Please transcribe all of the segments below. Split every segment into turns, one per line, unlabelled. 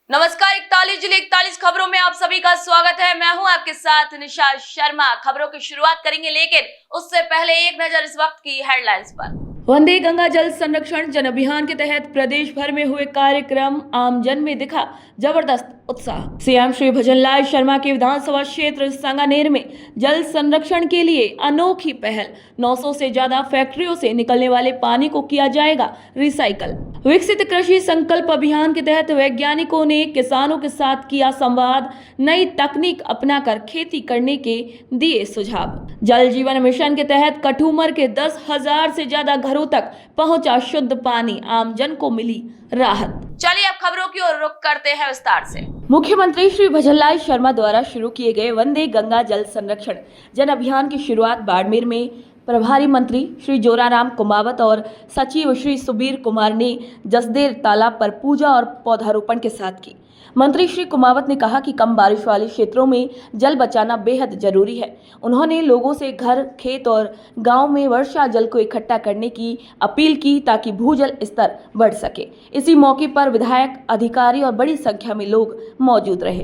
नमस्कार, 41 जिले 41 खबरों में आप सभी का स्वागत है। मैं हूं आपके साथ निशा शर्मा। खबरों की शुरुआत करेंगे, लेकिन उससे पहले एक नजर इस वक्त की हेडलाइंस पर। वंदे गंगा जल संरक्षण जन अभियान के तहत प्रदेश भर में हुए कार्यक्रम, आमजन में दिखा जबरदस्त उत्साह। सीएम श्री भजनलाल शर्मा के विधानसभा क्षेत्र सांगानेर में जल संरक्षण के लिए अनोखी पहल। 900 से ज्यादा फैक्ट्रियों से निकलने वाले पानी को किया जाएगा रिसाइकल। विकसित कृषि संकल्प अभियान के तहत वैज्ञानिकों ने किसानों के साथ किया संवाद, नई तकनीक अपनाकर खेती करने के दिए सुझाव। जल जीवन मिशन के तहत कठूमर के 10,000 से ज्यादा घरों तक पहुंचा शुद्ध पानी, आमजन को मिली राहत। चलिए अब खबरों की ओर रुख करते हैं विस्तार से। मुख्यमंत्री श्री भजनलाल शर्मा द्वारा शुरू किए गए वंदे गंगा जल संरक्षण जन अभियान की शुरुआत बाड़मेर में प्रभारी मंत्री श्री जोराराम कुमावत और सचिव श्री सुबीर कुमार ने जसदेर तालाब पर पूजा और पौधारोपण के साथ की। मंत्री श्री कुमावत ने कहा कि कम बारिश वाले क्षेत्रों में जल बचाना बेहद जरूरी है। उन्होंने लोगों से घर, खेत और गांव में वर्षा जल को इकट्ठा करने की अपील की ताकि भूजल स्तर बढ़ सके। इसी मौके पर विधायक, अधिकारी और बड़ी संख्या में लोग मौजूद रहे।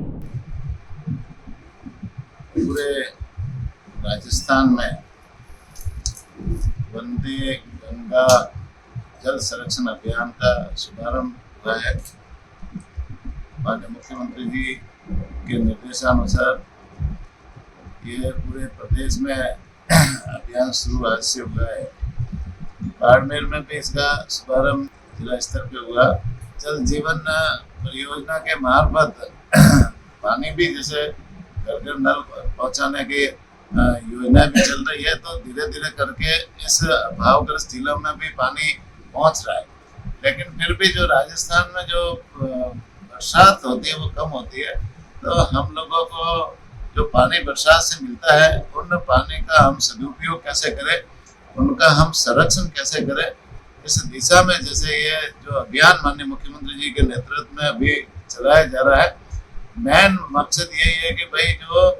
पूरे राजस्थान में वंदे गंगा जल संरक्षण अभियान का शुभारंभ हुआ है। माननीय मुख्यमंत्री जी के निर्देशानुसार ये पूरे प्रदेश में अभियान शुरू आज से हुआ है। बाड़मेर में भी इसका शुभारंभ जिला स्तर पे हुआ। जल जीवन परियोजना के मार्फत पानी भी जैसे घर घर नल पहुंचाने की योजना भी चल रही है, तो धीरे धीरे करके इस अभावग्रस्त जिलों में भी पानी पहुंच रहा है। लेकिन फिर भी जो राजस्थान में जो बरसात होती है वो कम होती है, तो हम लोगों को जो पानी बरसात से मिलता है उन पानी का हम सदुपयोग कैसे करें, उनका हम संरक्षण कैसे करें, इस दिशा में जैसे ये जो अभियान माननीय मुख्यमंत्री जी के नेतृत्व में अभी चलाया जा रहा है, मेन मकसद यही है कि भाई जो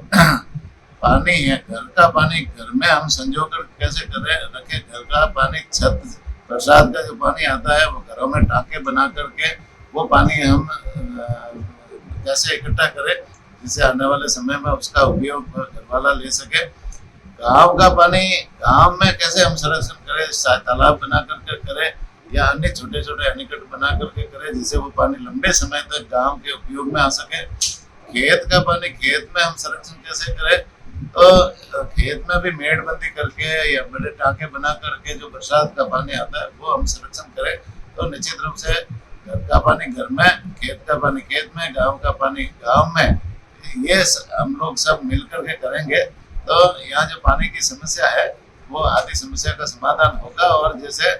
पानी है, घर का पानी घर में हम संजो कर कैसे करें रखे। घर का पानी, छत बरसात का जो पानी आता है वो घरों में टांके बना करके वो पानी हम कैसे इकट्ठा करें जिससे आने वाले समय में उसका उपयोग घर वाला ले सके। गांव का पानी गांव में कैसे हम संरक्षण करें, तालाब बना करके करें या अन्य छोटे छोटे एनीकट बना करके करें जिससे वो पानी लंबे समय तक गांव के उपयोग में आ सके। खेत का पानी खेत में हम संरक्षण कैसे करें, तो खेत में भी मेड़बंदी करके या बड़े टांके बना करके जो बरसात का पानी आता है वो हम संरक्षण करें। तो निश्चित रूप से घर का पानी घर में, खेत का पानी खेत में, गांव का पानी गांव में, ये हम लोग सब मिलकर के करेंगे तो यहाँ जो पानी की समस्या है वो आधी समस्या का समाधान होगा। और जैसे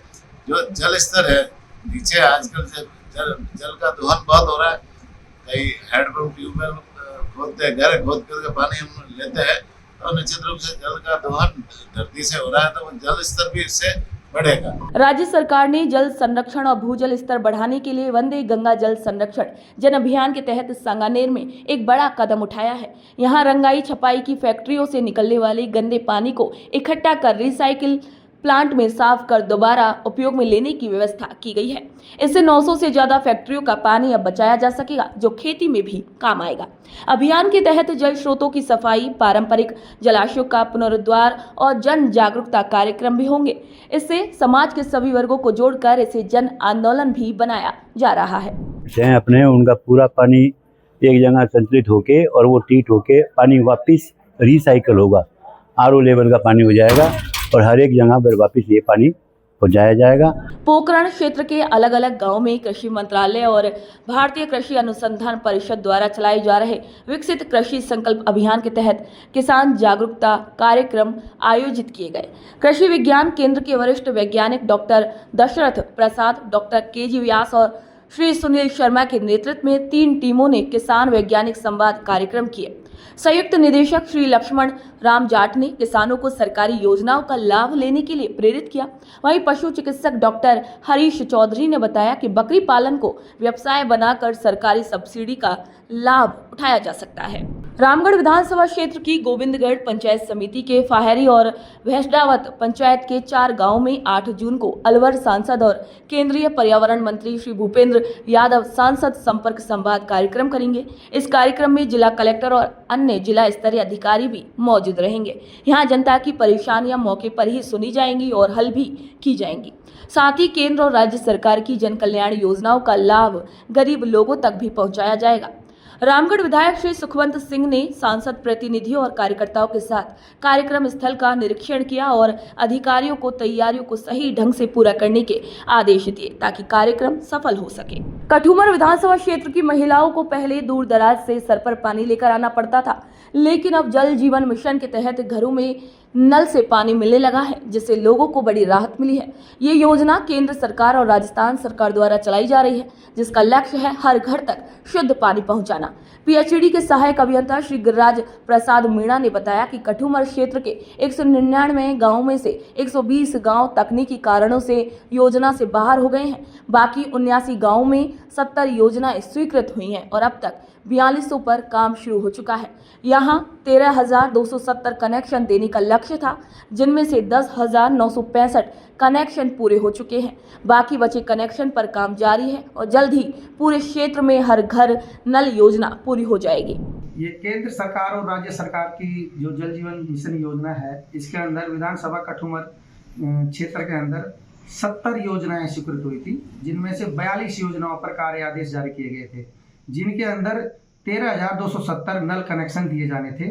जो जल स्तर है नीचे, आजकल जल का दोहन बहुत हो रहा है। कई हैंडपंप, ट्यूबवेल खोदते हैं, घर खोद करके पानी हम लेते हैं, तो निश्चित रूप से जल का दोहन धरती से हो रहा है, तो वो जल स्तर भी इससे बढ़ेगा।
राज्य सरकार ने जल संरक्षण और भूजल स्तर बढ़ाने के लिए वंदे गंगा जल संरक्षण जन अभियान के तहत सांगानेर में एक बड़ा कदम उठाया है। यहाँ रंगाई छपाई की फैक्ट्रियों से निकलने वाले गंदे पानी को इकट्ठा कर रिसाइकिल प्लांट में साफ कर दोबारा उपयोग में लेने की व्यवस्था की गई है। इससे 900 से ज्यादा फैक्ट्रियों का पानी अब बचाया जा सकेगा, जो खेती में भी काम आएगा। अभियान के तहत जल स्रोतों की सफाई, पारंपरिक जलाशयों का पुनरुद्धार और जन जागरूकता कार्यक्रम भी होंगे। इससे समाज के सभी वर्गों को जोड़कर इसे जन आंदोलन भी बनाया जा रहा है।
अपने उनका पूरा पानी एक जगह संतुलित होके और वो ट्रीट होके पानी वापस रिसाइकल होगा, आरओ लेवल का पानी हो जाएगा और हर एक जगह पर वापस ये पानी पहुंचाया जाएगा।
पोखरण क्षेत्र के अलग अलग गांव में कृषि मंत्रालय और भारतीय कृषि अनुसंधान परिषद द्वारा चलाए जा रहे विकसित कृषि संकल्प अभियान के तहत किसान जागरूकता कार्यक्रम आयोजित किए गए। कृषि विज्ञान केंद्र के वरिष्ठ वैज्ञानिक डॉक्टर दशरथ प्रसाद, डॉक्टर केजी व्यास और श्री सुनील शर्मा के नेतृत्व में 3 टीमों ने किसान वैज्ञानिक संवाद कार्यक्रम किए। संयुक्त निदेशक श्री लक्ष्मण राम जाट ने किसानों को सरकारी योजनाओं का लाभ लेने के लिए प्रेरित किया। वहीं पशु चिकित्सक डॉक्टर हरीश चौधरी ने बताया कि बकरी पालन को व्यवसाय बनाकर सरकारी सब्सिडी का लाभ उठाया जा सकता है। रामगढ़ विधानसभा क्षेत्र की गोविंदगढ़ पंचायत समिति के फाहेरी और भैंसडावत पंचायत के 4 गांवों में 8 जून को अलवर सांसद और केंद्रीय पर्यावरण मंत्री श्री भूपेंद्र यादव सांसद संपर्क संवाद कार्यक्रम करेंगे। इस कार्यक्रम में जिला कलेक्टर और अन्य जिला स्तरीय अधिकारी भी मौजूद रहेंगे। यहां जनता की परेशानियां मौके पर ही सुनी जाएंगी और हल भी की जाएंगी। साथ ही केंद्र और राज्य सरकार की जन कल्याण योजनाओं का लाभ गरीब लोगों तक भी पहुंचाया जाएगा। रामगढ़ विधायक श्री सुखवंत सिंह ने सांसद प्रतिनिधियों और कार्यकर्ताओं के साथ कार्यक्रम स्थल का निरीक्षण किया और अधिकारियों को तैयारियों को सही ढंग से पूरा करने के आदेश दिए ताकि कार्यक्रम सफल हो सके। कठुमर विधानसभा क्षेत्र की महिलाओं को पहले दूर दराज से सर पर पानी लेकर आना पड़ता था, लेकिन अब जल जीवन मिशन के तहत घरों में नल से पानी मिलने लगा है, जिससे लोगों को बड़ी राहत मिली है। ये योजना केंद्र सरकार और राजस्थान सरकार द्वारा चलाई जा रही है, जिसका लक्ष्य है हर घर तक शुद्ध पानी पहुंचाना। पीएचईडी के सहायक अभियंता श्री गिरिराज प्रसाद मीणा ने बताया कि कठुमर क्षेत्र के 199 गाँव में से 120 गाँव तकनीकी कारणों से योजना से बाहर हो गए हैं। बाकी 79 गाँव में 70 योजनाएं स्वीकृत हुई हैं और अब तक 4200 पर काम शुरू हो चुका है। यहाँ 13,270 कनेक्शन देने का लक्ष्य था, जिनमें से 10,965 कनेक्शन पूरे हो चुके हैं। बाकी बचे कनेक्शन पर काम जारी है और जल्द ही पूरे क्षेत्र में हर घर नल योजना पूरी हो जाएगी।
ये केंद्र सरकार और राज्य सरकार की जो जल जीवन मिशन योजना है, इसके अंदर विधानसभा कठुमर क्षेत्र के अंदर 70 योजनाएं स्वीकृत हुई थी, जिनमें से 42 योजनाओं पर कार्य आदेश जारी किए गए थे, जिनके अंदर 13,270 नल कनेक्शन दिए जाने थे।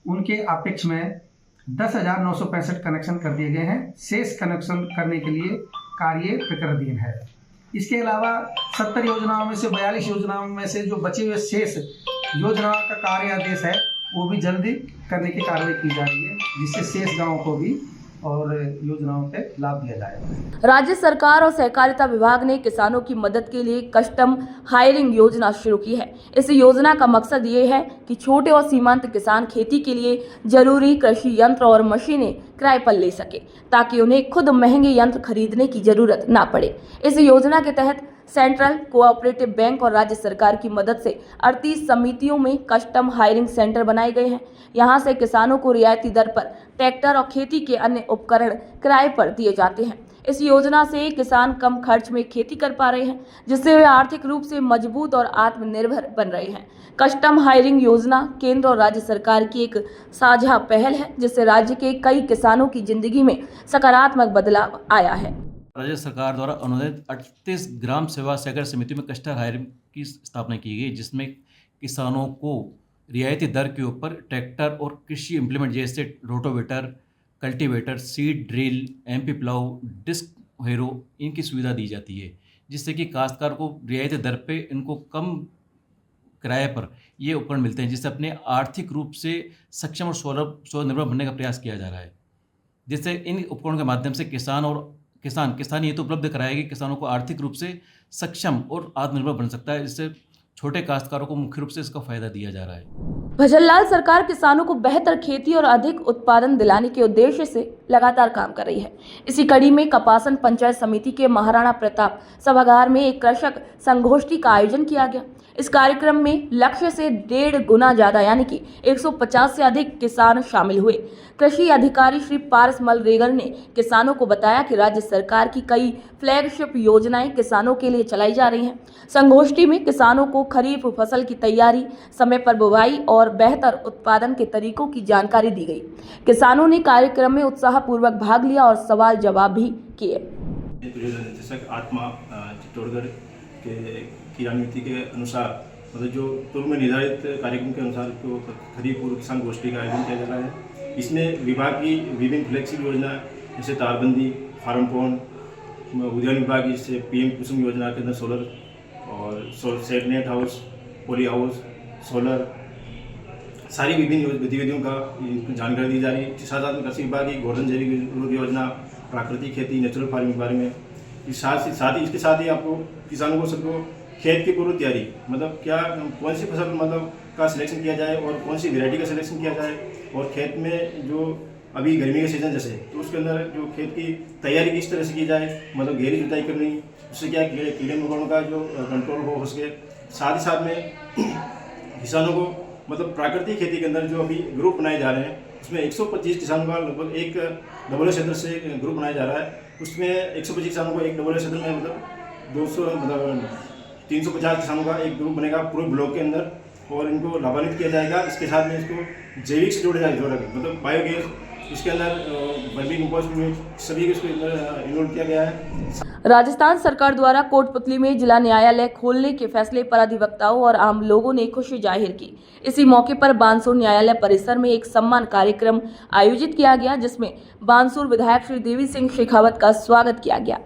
उनके अपेक्ष में 10,965 कनेक्शन कर दिए गए हैं। शेष कनेक्शन करने के लिए कार्य प्रकृतिहीन है। इसके अलावा 70 योजनाओं में से 42 योजनाओं में से जो बचे हुए शेष योजनाओं का कार्य आदेश है, वो भी जल्दी करने की कार्रवाई की जा रही है, जिससे शेष गाँवों को भी और योजनाओं पे लाभ दिया जाएगा।
राज्य सरकार और सहकारिता विभाग ने किसानों की मदद के लिए कस्टम हायरिंग योजना शुरू की है। इस योजना का मकसद ये है कि छोटे और सीमांत किसान खेती के लिए जरूरी कृषि यंत्र और मशीनें किराए पर ले सके, ताकि उन्हें खुद महंगे यंत्र खरीदने की जरूरत ना पड़े। इस योजना के तहत सेंट्रल कोऑपरेटिव बैंक और राज्य सरकार की मदद से 38 समितियों में कस्टम हायरिंग सेंटर बनाए गए हैं। यहां से किसानों को रियायती दर पर ट्रैक्टर और खेती के अन्य उपकरण किराए पर दिए जाते हैं। इस योजना से किसान कम खर्च में खेती कर पा रहे हैं, जिससे वे आर्थिक रूप से मजबूत और आत्मनिर्भर बन रहे हैं। कस्टम हायरिंग योजना केंद्र और राज्य सरकार की एक साझा पहल है, जिससे राज्य के कई किसानों की जिंदगी में सकारात्मक बदलाव आया है।
राज्य सरकार द्वारा अनुदानित 38 ग्राम सेवा सहकारी समितियों में कस्टम हायरिंग की स्थापना की गई, जिसमें किसानों को रियायती दर के ऊपर ट्रैक्टर और कृषि इम्प्लीमेंट जैसे rotavator, cultivator, seed drill, MP plough, disc harrow, इनकी सुविधा दी जाती है, जिससे कि काश्तकार को रियायती दर पे इनको कम किराए पर ये उपकरण मिलते हैं, जिससे अपने आर्थिक रूप से सक्षम और स्वनिर्भर बनने का प्रयास किया जा रहा है। जिससे इन उपकरणों के माध्यम से किसान ये तो उपलब्ध कराएगी, किसानों को आर्थिक रूप से सक्षम और आत्मनिर्भर बन सकता है। इससे छोटे काश्तकारों को मुख्य रूप से इसका फायदा दिया जा रहा है।
भजनलाल सरकार किसानों को बेहतर खेती और अधिक उत्पादन दिलाने के उद्देश्य से लगातार काम कर रही है। इसी कड़ी में कपासन पंचायत समिति के महाराणा प्रताप सभागार में एक कृषक संगोष्ठी का आयोजन किया गया। इस कार्यक्रम में लक्ष्य से 1.5 गुना ज्यादा यानी कि 150 से अधिक किसान शामिल हुए। कृषि अधिकारी श्री पारस मलरेगर ने किसानों को बताया कि राज्य सरकार की कई फ्लैगशिप योजनाएं किसानों के लिए चलाई जा रही हैं। संगोष्ठी में किसानों को खरीफ फसल की तैयारी, समय पर बुवाई और बेहतर उत्पादन के तरीकों की जानकारी दी गई। किसानों ने कार्यक्रम में उत्साहपूर्वक भाग लिया और सवाल जवाब भी किए।
आत्मा चित्तौड़गढ़ की रणनीति के अनुसार, मतलब जो पूर्व में निर्धारित कार्यक्रम के अनुसार तो खरीफ पूर्व किसान गोष्ठी का आयोजन किया जा रहा है। इसमें विभाग की विभिन्न फ्लैगशिप योजना जैसे तारबंदी, फार्म पॉन्ड, उद्यान विभाग जैसे पीएम कुसुम योजना के अंदर सोलर और set net house, poly house, solar, सारी विभिन्न गतिविधियों का जानकारी दी जा रही है। साथ में कृषि विभाग की गोवर्धन जैविक योजना, प्राकृतिक खेती, नेचुरल फार्मिंग के बारे में, इसके साथ ही आपको किसानों को सबको खेत की पूर्व तैयारी, मतलब क्या कौन सी फसल मतलब का सिलेक्शन किया जाए और कौन सी वैरायटी का सिलेक्शन किया जाए, और खेत में जो अभी गर्मी के सीजन जैसे तो उसके अंदर जो खेत की तैयारी किस तरह से की जाए, मतलब गहरी जुताई करनी, उससे क्या कीड़े मकोड़ों का जो कंट्रोल हो सके। साथ ही साथ में किसानों को मतलब प्राकृतिक खेती के अंदर जो अभी ग्रुप बनाए जा रहे हैं उसमें 125 किसानों का लगभग एक डबल क्षेत्र से ग्रुप बनाया जा रहा है। उसमें 125 किसानों को एक डबल क्षेत्र में मतलब 200 मतलब 350 किसानों का एक ग्रुप बनेगा पूरे ब्लॉक के अंदर, और इनको लाभान्वित किया जाएगा। इसके साथ में इसको जैविक से जोड़ा जाएगा, मतलब बायोगैस, इसके अंदर वर्मी कंपोस्ट में सभी को इसको इन्वॉल्व किया गया है।
राजस्थान सरकार द्वारा कोटपुतली में जिला न्यायालय खोलने के फैसले पर अधिवक्ताओं और आम लोगों ने खुशी जाहिर की। इसी मौके पर बानसूर न्यायालय परिसर में एक सम्मान कार्यक्रम आयोजित किया गया, जिसमें बानसूर विधायक श्री देवी सिंह शेखावत का स्वागत किया गया।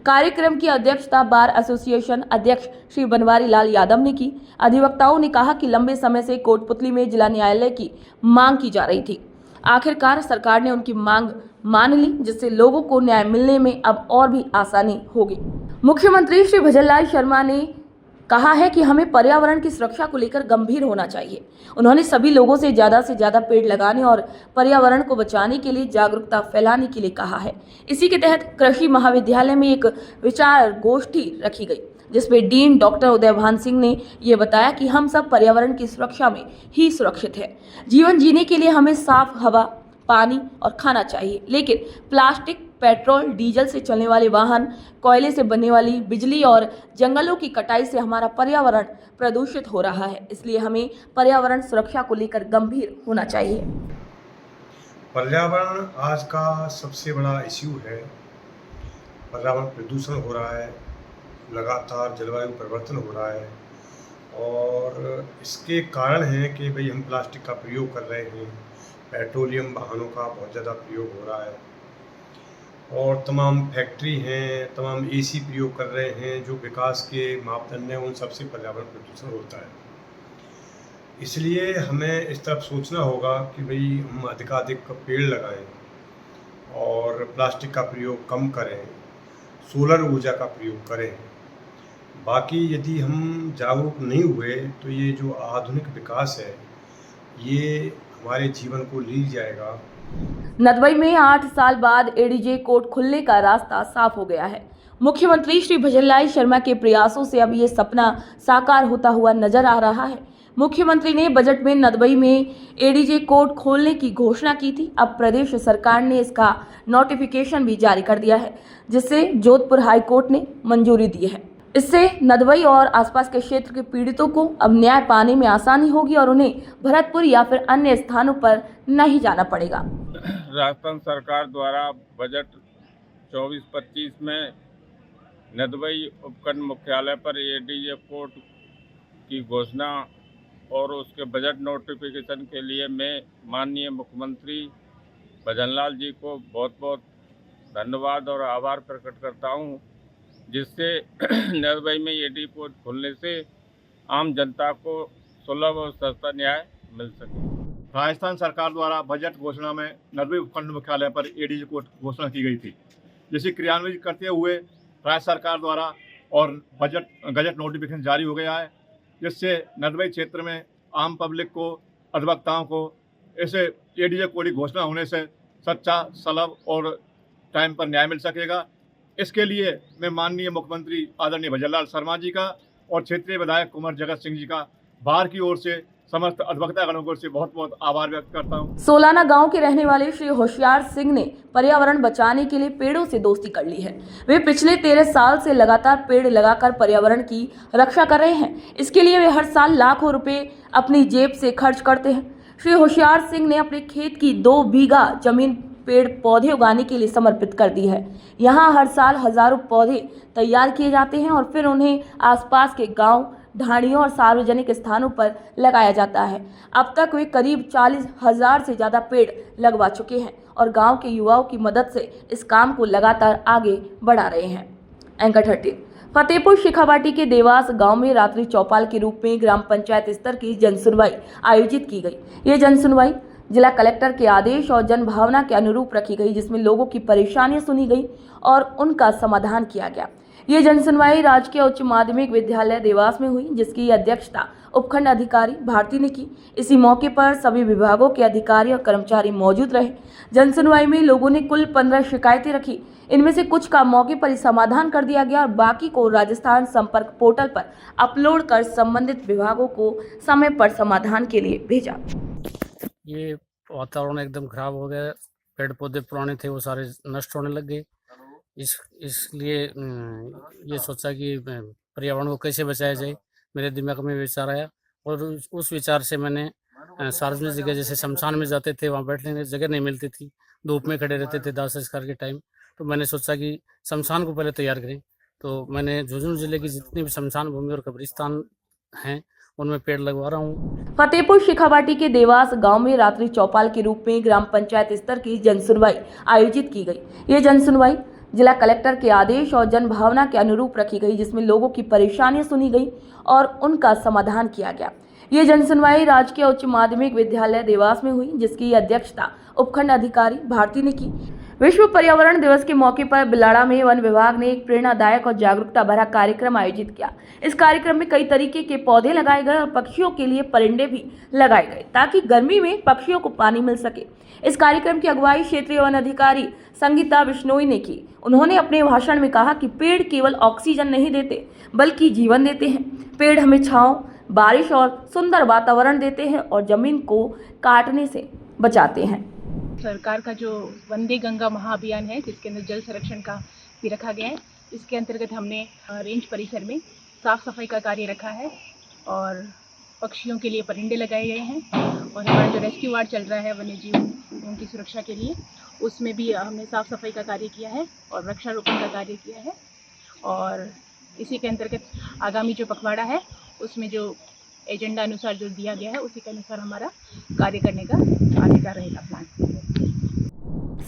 कार्यक्रम की अध्यक्षता बार एसोसिएशन अध्यक्ष श्री बनवारी लाल यादव ने की। अधिवक्ताओं ने कहा कि लंबे समय से कोटपुतली में जिला न्यायालय की मांग की जा रही थी। आखिरकार सरकार ने उनकी मांग मान ली, जिससे लोगों को न्याय मिलने में अब और भी आसानी होगी। मुख्यमंत्री श्री भजनलाल शर्मा ने कहा है कि हमें पर्यावरण की सुरक्षा को लेकर गंभीर होना चाहिए। उन्होंने सभी लोगों से ज़्यादा पेड़ लगाने और पर्यावरण को बचाने के लिए जागरूकता फैलाने के लिए कहा है। इसी के तहत कृषि महाविद्यालय में एक विचार गोष्ठी रखी गई, जिसमें डीन डॉक्टर उदयभान सिंह ने ये बताया कि हम सब पर्यावरण की सुरक्षा में ही सुरक्षित है। जीवन जीने के लिए हमें साफ हवा, पानी और खाना चाहिए, लेकिन प्लास्टिक, पेट्रोल, डीजल से चलने वाले वाहन, कोयले से बनने वाली बिजली और जंगलों की कटाई से हमारा पर्यावरण प्रदूषित हो रहा है। इसलिए हमें पर्यावरण सुरक्षा को लेकर गंभीर होना चाहिए।
पर्यावरण आज का सबसे बड़ा इश्यू है। पर्यावरण प्रदूषण हो रहा है, लगातार जलवायु परिवर्तन हो रहा है, और इसके कारण है कि भाई हम प्लास्टिक का प्रयोग कर रहे हैं, पेट्रोलियम वाहनों का बहुत ज़्यादा प्रयोग हो रहा है, और तमाम फैक्ट्री हैं, तमाम एसी प्रयोग कर रहे हैं, जो विकास के मापदंड हैं, उन सबसे पर्यावरण प्रदूषण होता है। इसलिए हमें इस तरफ सोचना होगा कि भाई हम अधिकाधिक पेड़ लगाएं और प्लास्टिक का प्रयोग कम करें, सोलर ऊर्जा का प्रयोग करें। बाकी यदि हम जागरूक नहीं हुए तो ये जो आधुनिक विकास है ये हमारे जीवन को ले जाएगा।
नदबई में 8 साल बाद एडीजे कोर्ट खुलने का रास्ता साफ हो गया है। मुख्यमंत्री श्री भजनलाल शर्मा के प्रयासों से अब ये सपना साकार होता हुआ नजर आ रहा है। मुख्यमंत्री ने बजट में नदबई में एडीजे कोर्ट खोलने की घोषणा की थी। अब प्रदेश सरकार ने इसका नोटिफिकेशन भी जारी कर दिया है, जिसे जोधपुर हाई कोर्ट ने मंजूरी दी है। इससे नदबई और आसपास के क्षेत्र के पीड़ितों को अब न्याय पाने में आसानी होगी और उन्हें भरतपुर या फिर अन्य स्थानों पर नहीं जाना पड़ेगा।
राजस्थान सरकार द्वारा बजट 24-25 में नदबई उपखंड मुख्यालय पर एडीजे कोर्ट की घोषणा और उसके बजट नोटिफिकेशन के लिए मैं माननीय मुख्यमंत्री भजनलाल जी को बहुत बहुत धन्यवाद और आभार प्रकट करता हूं, जिससे नदबई में एडी कोर्ट खोलने से आम जनता को सुलभ और सस्ता न्याय मिल सके।
राजस्थान सरकार द्वारा बजट घोषणा में नदबई उपखंड मुख्यालय पर एडीजे कोर्ट घोषणा की गई थी, जिसे क्रियान्वित करते हुए राज्य सरकार द्वारा और गजट नोटिफिकेशन जारी हो गया है, जिससे नदबई क्षेत्र में आम पब्लिक को, अधिवक्ताओं को ऐसे एडीजे कोर्ट की घोषणा होने से सच्चा, सुलभ और टाइम पर न्याय मिल सकेगा। इसके लिए मैं माननीय मुख्यमंत्री आदरणीय भजनलाल शर्मा जी का और क्षेत्रीय विधायक कुंवर जगत सिंह जी का बाहर की ओर से समस्त अधिवक्तागणों की ओर से बहुत बहुत आभार व्यक्त करता हूं।
सोलाना गांव के रहने वाले श्री होशियार सिंह ने पर्यावरण बचाने के लिए पेड़ों से दोस्ती कर ली है। वे पिछले 13 साल से लगातार पेड़ लगाकर पर्यावरण की रक्षा कर रहे हैं। इसके लिए वे हर साल लाखों रुपए अपनी जेब से खर्च करते हैं। श्री होशियार सिंह ने अपने खेत की 2 बीघा जमीन पेड़ पौधे उगाने के लिए समर्पित कर दी है। यहाँ हर साल हजारों पौधे तैयार किए जाते हैं और फिर उन्हें आसपास के गांव, ढाणियों और सार्वजनिक स्थानों पर लगाया जाता है। अब तक वे करीब 40,000 से ज़्यादा पेड़ लगवा चुके हैं और गांव के युवाओं की मदद से इस काम को लगातार आगे बढ़ा रहे हैं। एंकर 13 फतेहपुर शेखावाटी के देवास गांव में रात्रि चौपाल के रूप में ग्राम पंचायत स्तर की जनसुनवाई आयोजित की गई। ये जनसुनवाई जिला कलेक्टर के आदेश और जनभावना के अनुरूप रखी गई, जिसमें लोगों की परेशानियां सुनी गई और उनका समाधान किया गया। ये जनसुनवाई राजकीय उच्च माध्यमिक विद्यालय देवास में हुई, जिसकी अध्यक्षता उपखंड अधिकारी भारती ने की। इसी मौके पर सभी विभागों के अधिकारी और कर्मचारी मौजूद रहे। जनसुनवाई में लोगों ने कुल 15 शिकायतें रखी। इनमें से कुछ का मौके पर ही समाधान कर दिया गया और बाकी को राजस्थान संपर्क पोर्टल पर अपलोड कर संबंधित विभागों को समय पर समाधान के लिए भेजा।
ये वातावरण एकदम खराब हो गया, पेड़ पौधे पुराने थे वो सारे नष्ट होने लग गए। इसलिए ये सोचा कि पर्यावरण को कैसे बचाया जाए, मेरे दिमाग में विचार आया और उस विचार से मैंने सार्वजनिक जगह जैसे शमशान में जाते थे, वहाँ बैठने की जगह नहीं मिलती थी, धूप में खड़े रहते थे दाह संस्कार के टाइम, तो मैंने सोचा कि शमशान को पहले तैयार करें। तो मैंने झुंझुनू जिले की जितनी भी शमशान भूमि और कब्रिस्तान हैं उनमें पेड़ लगवा रहा हूँ।
फतेहपुर शेखावाटी के देवास गांव में रात्रि चौपाल के रूप में ग्राम पंचायत स्तर की जनसुनवाई आयोजित की गई। ये जनसुनवाई जिला कलेक्टर के आदेश और जनभावना के अनुरूप रखी गई, जिसमें लोगों की परेशानियां सुनी गई और उनका समाधान किया गया। ये जनसुनवाई राजकीय उच्च माध्यमिक विद्यालय देवास में हुई, जिसकी अध्यक्षता उपखंड अधिकारी भारती ने की। विश्व पर्यावरण दिवस के मौके पर बिलाड़ा में वन विभाग ने एक प्रेरणादायक और जागरूकता भरा कार्यक्रम आयोजित किया। इस कार्यक्रम में कई तरीके के पौधे लगाए गए और पक्षियों के लिए परिंदे भी लगाए गए ताकि गर्मी में पक्षियों को पानी मिल सके। इस कार्यक्रम की अगुवाई क्षेत्रीय वन अधिकारी संगीता बिश्नोई ने की। उन्होंने अपने भाषण में कहा कि पेड़ केवल ऑक्सीजन नहीं देते बल्कि जीवन देते हैं। पेड़ हमें छांव, बारिश और सुंदर वातावरण देते हैं और जमीन को काटने से बचाते हैं।
सरकार का जो वंदे गंगा महाअभियान है, जिसके अंदर जल संरक्षण का भी रखा गया है, इसके अंतर्गत हमने रेंज परिसर में साफ सफाई का कार्य रखा है और पक्षियों के लिए परिंदे लगाए गए हैं और हमारा जो रेस्क्यू वार्ड चल रहा है वन्य जीव उनकी सुरक्षा के लिए, उसमें भी हमने साफ सफाई का कार्य किया है और वृक्षारोपण का कार्य किया है। और इसी के अंतर्गत आगामी जो पखवाड़ा है उसमें जो एजेंडा अनुसार जो दिया गया है उसी के अनुसार हमारा कार्य करने का आगे का रहेगा प्लान।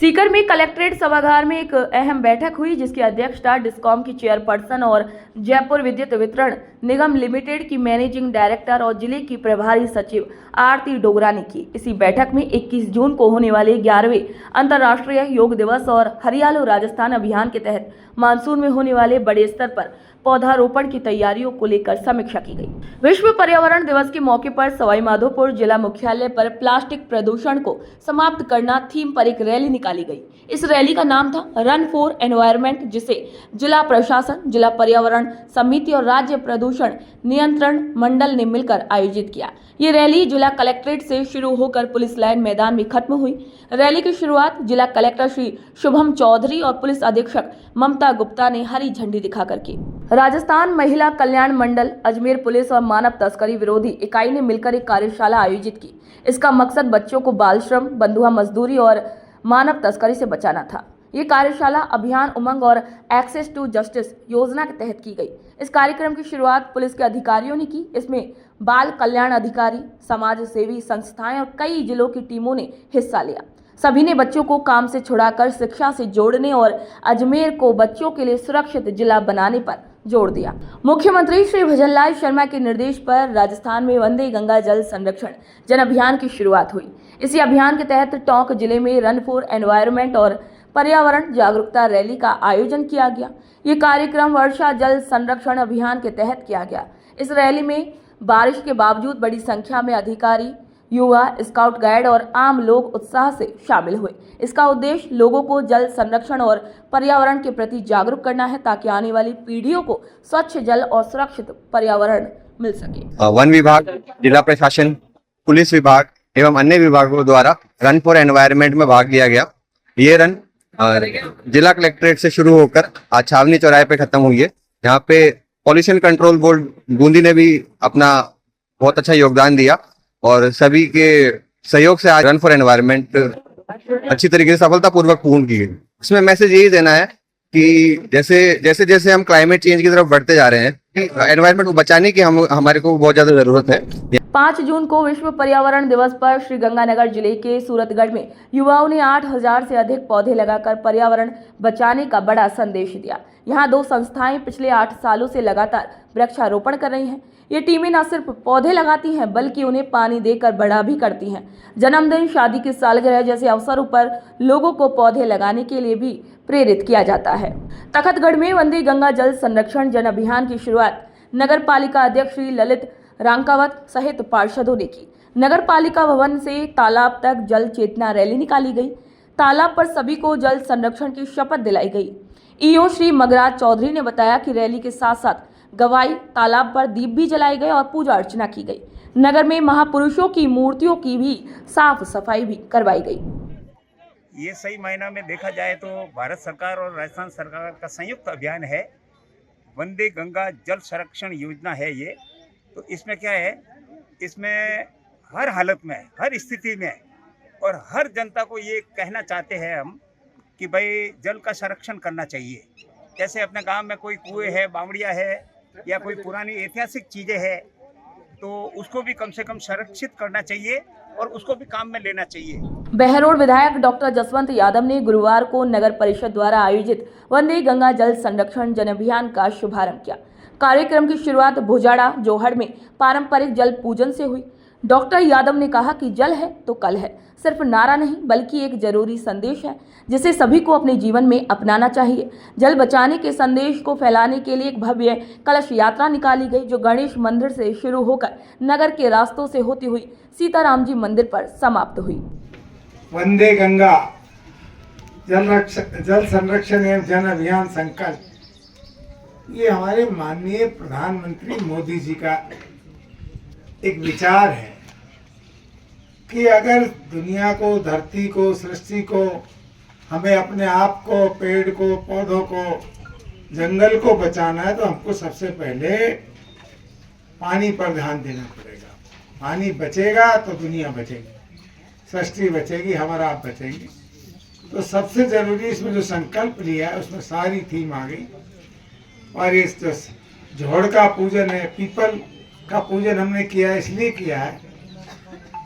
सीकर में कलेक्ट्रेट सभागार में एक अहम बैठक हुई, जिसकी अध्यक्षता डिस्कॉम की चेयरपर्सन और जयपुर विद्युत वितरण निगम लिमिटेड की मैनेजिंग डायरेक्टर और जिले की प्रभारी सचिव आरती डोगरा ने की। इसी बैठक में 21 जून को होने वाले 11वें अंतर्राष्ट्रीय योग दिवस और हरियालो राजस्थान अभियान के तहत मानसून में होने वाले बड़े स्तर पर पौधारोपण की तैयारियों को लेकर समीक्षा की गई। विश्व पर्यावरण दिवस के मौके पर सवाईमाधोपुर जिला मुख्यालय पर प्लास्टिक प्रदूषण को समाप्त करना थीम पर एक रैली निकाली गई। इस रैली का नाम था रन फॉर एनवायरनमेंट, जिसे जिला प्रशासन, जिला पर्यावरण समिति और राज्य प्रदूषण नियंत्रण मंडल ने मिलकर आयोजित किया। ये रैली जिला कलेक्ट्रेट से शुरू होकर पुलिस लाइन मैदान में खत्म हुई। रैली की शुरुआत जिला कलेक्टर श्री शुभम चौधरी और पुलिस अधीक्षक ममता गुप्ता ने हरी झंडी दिखाकर की। राजस्थान महिला कल्याण मंडल, अजमेर पुलिस और मानव तस्करी विरोधी इकाई ने मिलकर एक कार्यशाला आयोजित की। इसका मकसद बच्चों को बाल श्रम, बंधुआ मजदूरी और मानव तस्करी से बचाना था। ये कार्यशाला अभियान उमंग और एक्सेस टू जस्टिस योजना के तहत की गई। इस कार्यक्रम की शुरुआत पुलिस के अधिकारियों ने की। इसमें बाल कल्याण अधिकारी, समाज सेवी संस्थाएं और कई जिलों की टीमों ने हिस्सा लिया। सभी ने बच्चों को काम से छुड़ाकर शिक्षा से जोड़ने और अजमेर को बच्चों के लिए सुरक्षित जिला बनाने पर जोर दिया। मुख्यमंत्री श्री भजनलाल शर्मा के निर्देश पर राजस्थान में वंदे गंगा जल संरक्षण जन अभियान की शुरुआत हुई। इसी अभियान के तहत टोंक जिले में रन फॉर एनवायरनमेंट और पर्यावरण जागरूकता रैली का आयोजन किया गया। ये कार्यक्रम वर्षा जल संरक्षण अभियान के तहत किया गया। इस रैली में बारिश के बावजूद बड़ी संख्या में अधिकारी, युवा, स्काउट गाइड और आम लोग उत्साह से शामिल हुए। इसका उद्देश्य लोगों को जल संरक्षण और पर्यावरण के प्रति जागरूक करना है, ताकि आने वाली पीढ़ियों को स्वच्छ जल और सुरक्षित पर्यावरण मिल सके।
वन विभाग, जिला प्रशासन, पुलिस विभाग एवं अन्य विभागों द्वारा रन फॉर एनवायरनमेंट में भाग लिया गया। ये रन जिला कलेक्ट्रेट से शुरू होकर आज छावनी चौराहे पे खत्म हुई है। यहाँ पे पॉल्यूशन कंट्रोल बोर्ड बूंदी ने भी अपना बहुत अच्छा योगदान दिया और सभी के सहयोग से आज रन फॉर एनवायरनमेंट अच्छी तरीके से सफलतापूर्वक पूर्ण की गई। इसमें मैसेज यही देना है कि जैसे जैसे हम क्लाइमेट चेंज की तरफ बढ़ते जा रहे हैं, एनवायरनमेंट को बचाने की हमारे को बहुत ज्यादा जरूरत है।
5 जून को विश्व पर्यावरण दिवस पर श्रीगंगानगर जिले के सूरतगढ़ में युवाओं ने 8000 से अधिक पौधे लगाकर पर्यावरण बचाने का बड़ा संदेश दिया। यहाँ 2 संस्थाएं पिछले 8 सालों से लगातार वृक्षारोपण कर रही हैं। ये टीमें न सिर्फ पौधे लगाती हैं बल्कि उन्हें पानी देकर बड़ा भी करती हैं। जन्मदिन, शादी की सालगिरह जैसे अवसरों पर लोगों को पौधे लगाने के लिए भी प्रेरित किया जाता है। तखतगढ़ में वंदे गंगा जल संरक्षण जन अभियान की शुरुआत नगर पालिका अध्यक्ष श्री ललित रांकावत सहित पार्षदों ने की। नगर पालिका भवन से तालाब तक जल चेतना रैली निकाली गई। तालाब पर सभी को जल संरक्षण की शपथ दिलाई गई। ईओ श्री मगराज चौधरी ने बताया कि रैली के साथ साथ गवाई, तालाब पर दीप भी जलाए गए और पूजा अर्चना की गई। नगर में महापुरुषों की मूर्तियों की भी साफ सफाई भी करवाई गई।
ये सही मायना में देखा जाए तो भारत सरकार और राजस्थान सरकार का संयुक्त अभियान है, वंदे गंगा जल संरक्षण योजना है ये। तो इसमें क्या है, इसमें हर हालत में, हर स्थिति में और हर जनता को ये कहना चाहते हैं हम कि भाई जल का संरक्षण करना चाहिए। जैसे अपने गांव में कोई कुएं है, बावड़िया है या कोई पुरानी ऐतिहासिक चीज़ें हैं तो उसको भी कम से कम संरक्षित करना चाहिए और उसको भी काम में लेना चाहिए।
बहरोड विधायक डॉक्टर जसवंत यादव ने गुरुवार को नगर परिषद द्वारा आयोजित वंदे गंगा जल संरक्षण जन अभियान का शुभारंभ किया। कार्यक्रम की शुरुआत भुजाड़ा जोहड़ में पारंपरिक जल पूजन से हुई। डॉक्टर यादव ने कहा कि जल है तो कल है सिर्फ नारा नहीं बल्कि एक जरूरी संदेश है जिसे सभी को अपने जीवन में अपनाना चाहिए। जल बचाने के संदेश को फैलाने के लिए एक भव्य कलश यात्रा निकाली गई जो गणेश मंदिर से शुरू होकर नगर के रास्तों से होती हुई सीताराम जी मंदिर पर समाप्त हुई।
वंदे गंगा जल संरक्षण एवं जन अभियान संकल्प, ये हमारे माननीय प्रधानमंत्री मोदी जी का एक विचार है कि अगर दुनिया को, धरती को, सृष्टि को, हमें अपने आप को, पेड़ को, पौधों को, जंगल को बचाना है तो हमको सबसे पहले पानी पर ध्यान देना पड़ेगा। पानी बचेगा तो दुनिया बचेगी, सृष्टि बचेगी, हमारा आप बचेंगे। तो सबसे ज़रूरी इसमें जो संकल्प लिया है उसमें सारी थीम आ गई। और इस जो जोहड़ का पूजन है, पीपल का पूजन हमने किया है, इसलिए किया है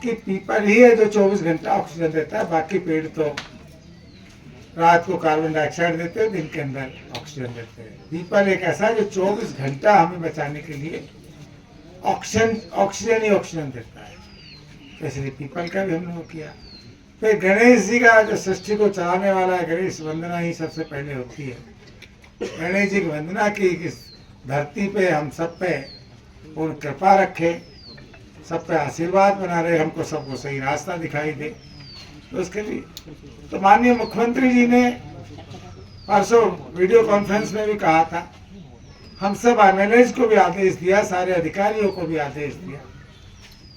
कि पीपल ही है जो 24 घंटा ऑक्सीजन देता है, बाकी पेड़ तो रात को कार्बन डाइऑक्साइड देते हैं, दिन के अंदर ऑक्सीजन देते हैं। पीपल एक ऐसा है जो 24 घंटा हमें बचाने के लिए ऑक्सीजन ही ऑक्सीजन देता है, तो इसलिए पीपल का भी हमने वो किया। फिर गणेश जी का जो सृष्टि को चलाने वाला है, गणेश वंदना ही सबसे पहले होती है। गणेश जी की वंदना की इस धरती पे हम सब पे पूर्ण कृपा रखे, सब पे आशीर्वाद बना रहे, हमको सबको सही रास्ता दिखाई दे। तो उसके लिए तो माननीय मुख्यमंत्री जी ने परसों वीडियो कॉन्फ्रेंस में भी कहा था, हम सब एमएलएज को भी आदेश दिया, सारे अधिकारियों को भी आदेश दिया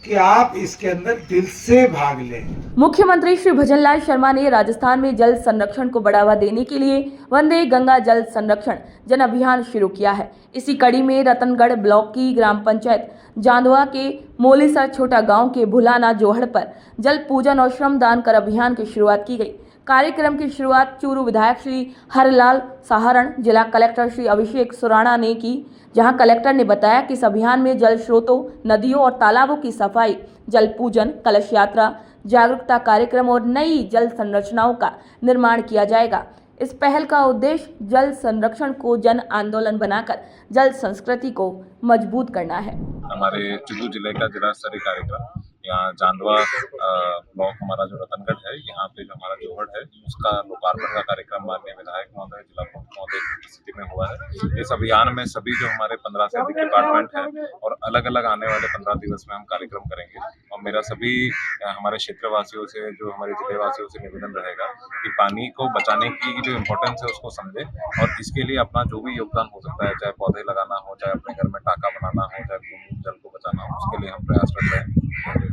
कि आप इसके अंदर दिल से भाग लें।
मुख्यमंत्री श्री भजनलाल शर्मा ने राजस्थान में जल संरक्षण को बढ़ावा देने के लिए वंदे गंगा जल संरक्षण जन अभियान शुरू किया है। इसी कड़ी में रतनगढ़ ब्लॉक की ग्राम पंचायत जांदवा के मोलीसर छोटा गांव के भुलाना जोहड़ पर जल पूजन और श्रमदान कर अभियान की शुरुआत की गई। कार्यक्रम की शुरुआत चूरू विधायक श्री हरलाल सहारण, जिला कलेक्टर श्री अभिषेक सुराणा ने की, जहां कलेक्टर ने बताया कि इस अभियान में जल स्रोतों, नदियों और तालाबों की सफाई, जल पूजन, कलश यात्रा, जागरूकता कार्यक्रम और नई जल संरचनाओं का निर्माण किया जाएगा। इस पहल का उद्देश्य जल संरक्षण को जन आंदोलन बनाकर जल संस्कृति को मजबूत करना है।
हमारे चूरू जिले का जिला स्तरीय कार्यक्रम यहाँ जांदवा ब्लॉक हमारा जो रतनगढ़ है, यहाँ पे जो हमारा जोहड़ है उसका लोकार्पण का कार्यक्रम माननीय विधायक महोदय, जिला प्रमुख महोदय की उपस्थिति में हुआ है। इस अभियान में सभी जो हमारे 15 से अधिक डिपार्टमेंट हैं और अलग अलग आने वाले 15 दिवस में हम कार्यक्रम करेंगे। और मेरा सभी हमारे क्षेत्रवासियों से, जो हमारे जिले वासियों से निवेदन रहेगा कि पानी को बचाने की जो इम्पोर्टेंस है उसको समझे और इसके लिए अपना जो भी योगदान हो सकता है, चाहे पौधे लगाना हो, चाहे अपने घर में टाका बनाना हो, चाहे जल को बचाना हो, उसके लिए हम प्रयासरत रहें।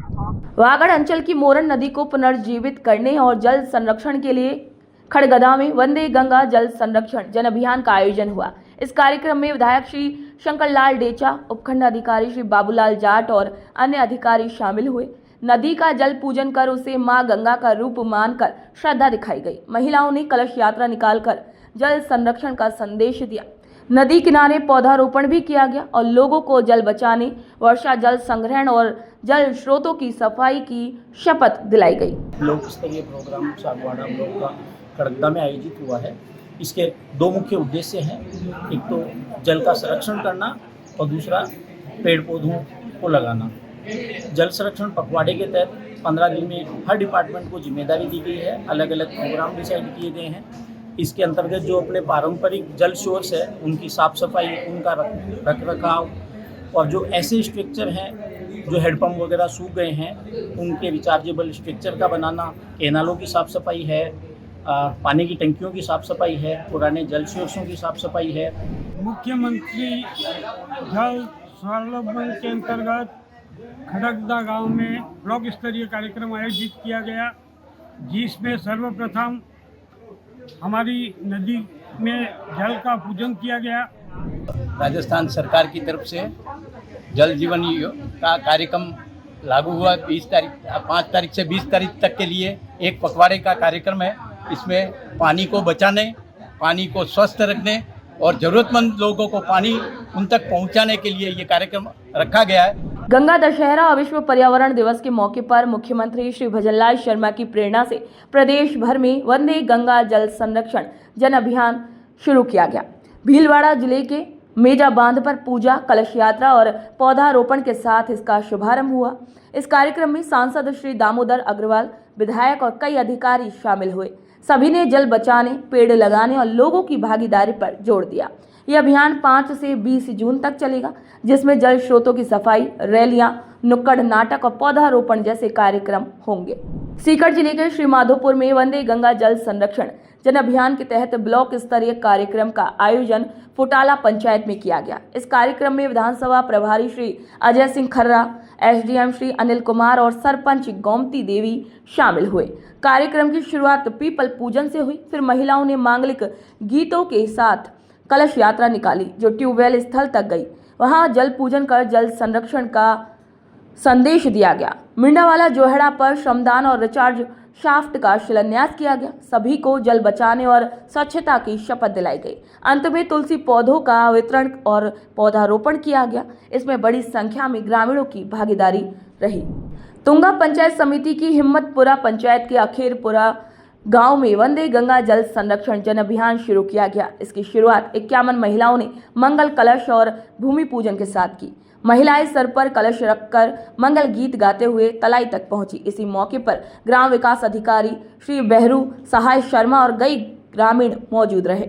वागड़ अंचल की मोरन नदी को पुनर्जीवित करने और जल संरक्षण के लिए खड़गदा में वंदे गंगा जल संरक्षण जन अभियान का आयोजन हुआ। इस कार्यक्रम में विधायक श्री शंकरलाल डेचा, उपखंड अधिकारी श्री बाबूलाल जाट और अन्य अधिकारी शामिल हुए। नदी का जल पूजन कर उसे मां गंगा का रूप मानकर श्रद्धा दिखाई गई। महिलाओं ने कलश यात्रा निकालकर जल संरक्षण का संदेश दिया। नदी किनारे पौधारोपण भी किया गया और लोगों को जल बचाने, वर्षा जल संग्रहण और जल स्रोतों की सफाई की शपथ दिलाई गई।
लोक स्तरीय प्रोग्राम सागवाड़ा ब्लॉक का खड़गदा में आयोजित हुआ है। इसके दो मुख्य उद्देश्य हैं, एक तो जल का संरक्षण करना और दूसरा पेड़ पौधों को लगाना। जल संरक्षण पखवाड़े के तहत 15 दिन में हर डिपार्टमेंट को जिम्मेदारी दी गई है, अलग अलग प्रोग्राम डिसाइड किए गए हैं। इसके अंतर्गत जो अपने पारंपरिक जल सोर्स है उनकी साफ सफाई, उनका रख रखाव और जो ऐसे स्ट्रक्चर हैं जो हेडपम्प वगैरह सूख गए हैं उनके रिचार्जेबल स्ट्रक्चर का बनाना, कैनालों की साफ सफाई है, पानी की टंकियों की साफ़ सफाई है, पुराने जल स्रोतों की साफ़ सफाई है।
मुख्यमंत्री जल स्वावलंबन के अंतर्गत खड़गदा गांव में ब्लॉक स्तरीय कार्यक्रम आयोजित किया गया, जिसमें सर्वप्रथम हमारी नदी में जल का पूजन किया गया।
राजस्थान सरकार की तरफ से जल जीवन का कार्यक्रम लागू हुआ। 5 तारीख से 20 तारीख तक के लिए एक पखवाड़े का कार्यक्रम है। इसमें पानी को बचाने, पानी को स्वस्थ रखने और ज़रूरतमंद लोगों को पानी उन तक पहुंचाने के लिए ये कार्यक्रम रखा गया है।
गंगा दशहरा और विश्व पर्यावरण दिवस के मौके पर मुख्यमंत्री श्री भजनलाल शर्मा की प्रेरणा से प्रदेश भर में वंदे गंगा जल संरक्षण जन अभियान शुरू किया गया। भीलवाड़ा जिले के मेजा बांध पर पूजा, कलश यात्रा और पौधारोपण के साथ इसका शुभारंभ हुआ। इस कार्यक्रम में सांसद श्री दामोदर अग्रवाल, विधायक और कई अधिकारी शामिल हुए। सभी ने जल बचाने, पेड़ लगाने और लोगों की भागीदारी पर जोर दिया। यह अभियान 5 से 20 जून तक चलेगा, जिसमें जल स्रोतों की सफाई, रैलियां, नुक्कड़ नाटक और पौधारोपण जैसे कार्यक्रम होंगे। सीकर जिले के श्री माधोपुर में वंदे गंगा जल संरक्षण जन अभियान के तहत ब्लॉक स्तरीय कार्यक्रम का आयोजन फुटाला पंचायत में किया गया। इस कार्यक्रम में विधानसभा प्रभारी श्री अजय सिंह खर्रा, एसडीएम श्री अनिल कुमार और सरपंच गोमती देवी शामिल हुए। कार्यक्रम की शुरुआत पीपल पूजन से हुई। फिर महिलाओं ने मांगलिक गीतों के साथ कलश यात्रा निकाली, जो ट्यूबवेल स्थल तक गई। वहां जल पूजन कर जल संरक्षण का संदेश दिया गया। मिंडावाला जोहड़ा पर श्रमदान और रिचार्ज शाफ्ट का शिलान्यास किया गया। सभी को जल बचाने और स्वच्छता की शपथ दिलाई गई। अंत में तुलसी पौधों का वितरण और पौधारोपण किया गया। इसमें बड़ी संख्या में ग्रामीणों की भागीदारी रही। तुंगा पंचायत समिति की हिम्मतपुरा पंचायत के अखेरपुरा गांव में वंदे गंगा जल संरक्षण जन अभियान शुरू किया गया। इसकी शुरुआत 51 महिलाओं ने मंगल कलश और भूमि पूजन के साथ की। महिलाएं सर पर कलश रखकर मंगल गीत गाते हुए तलाई तक पहुंची। इसी मौके पर ग्राम विकास अधिकारी श्री बहरू सहाय शर्मा और कई ग्रामीण मौजूद रहे।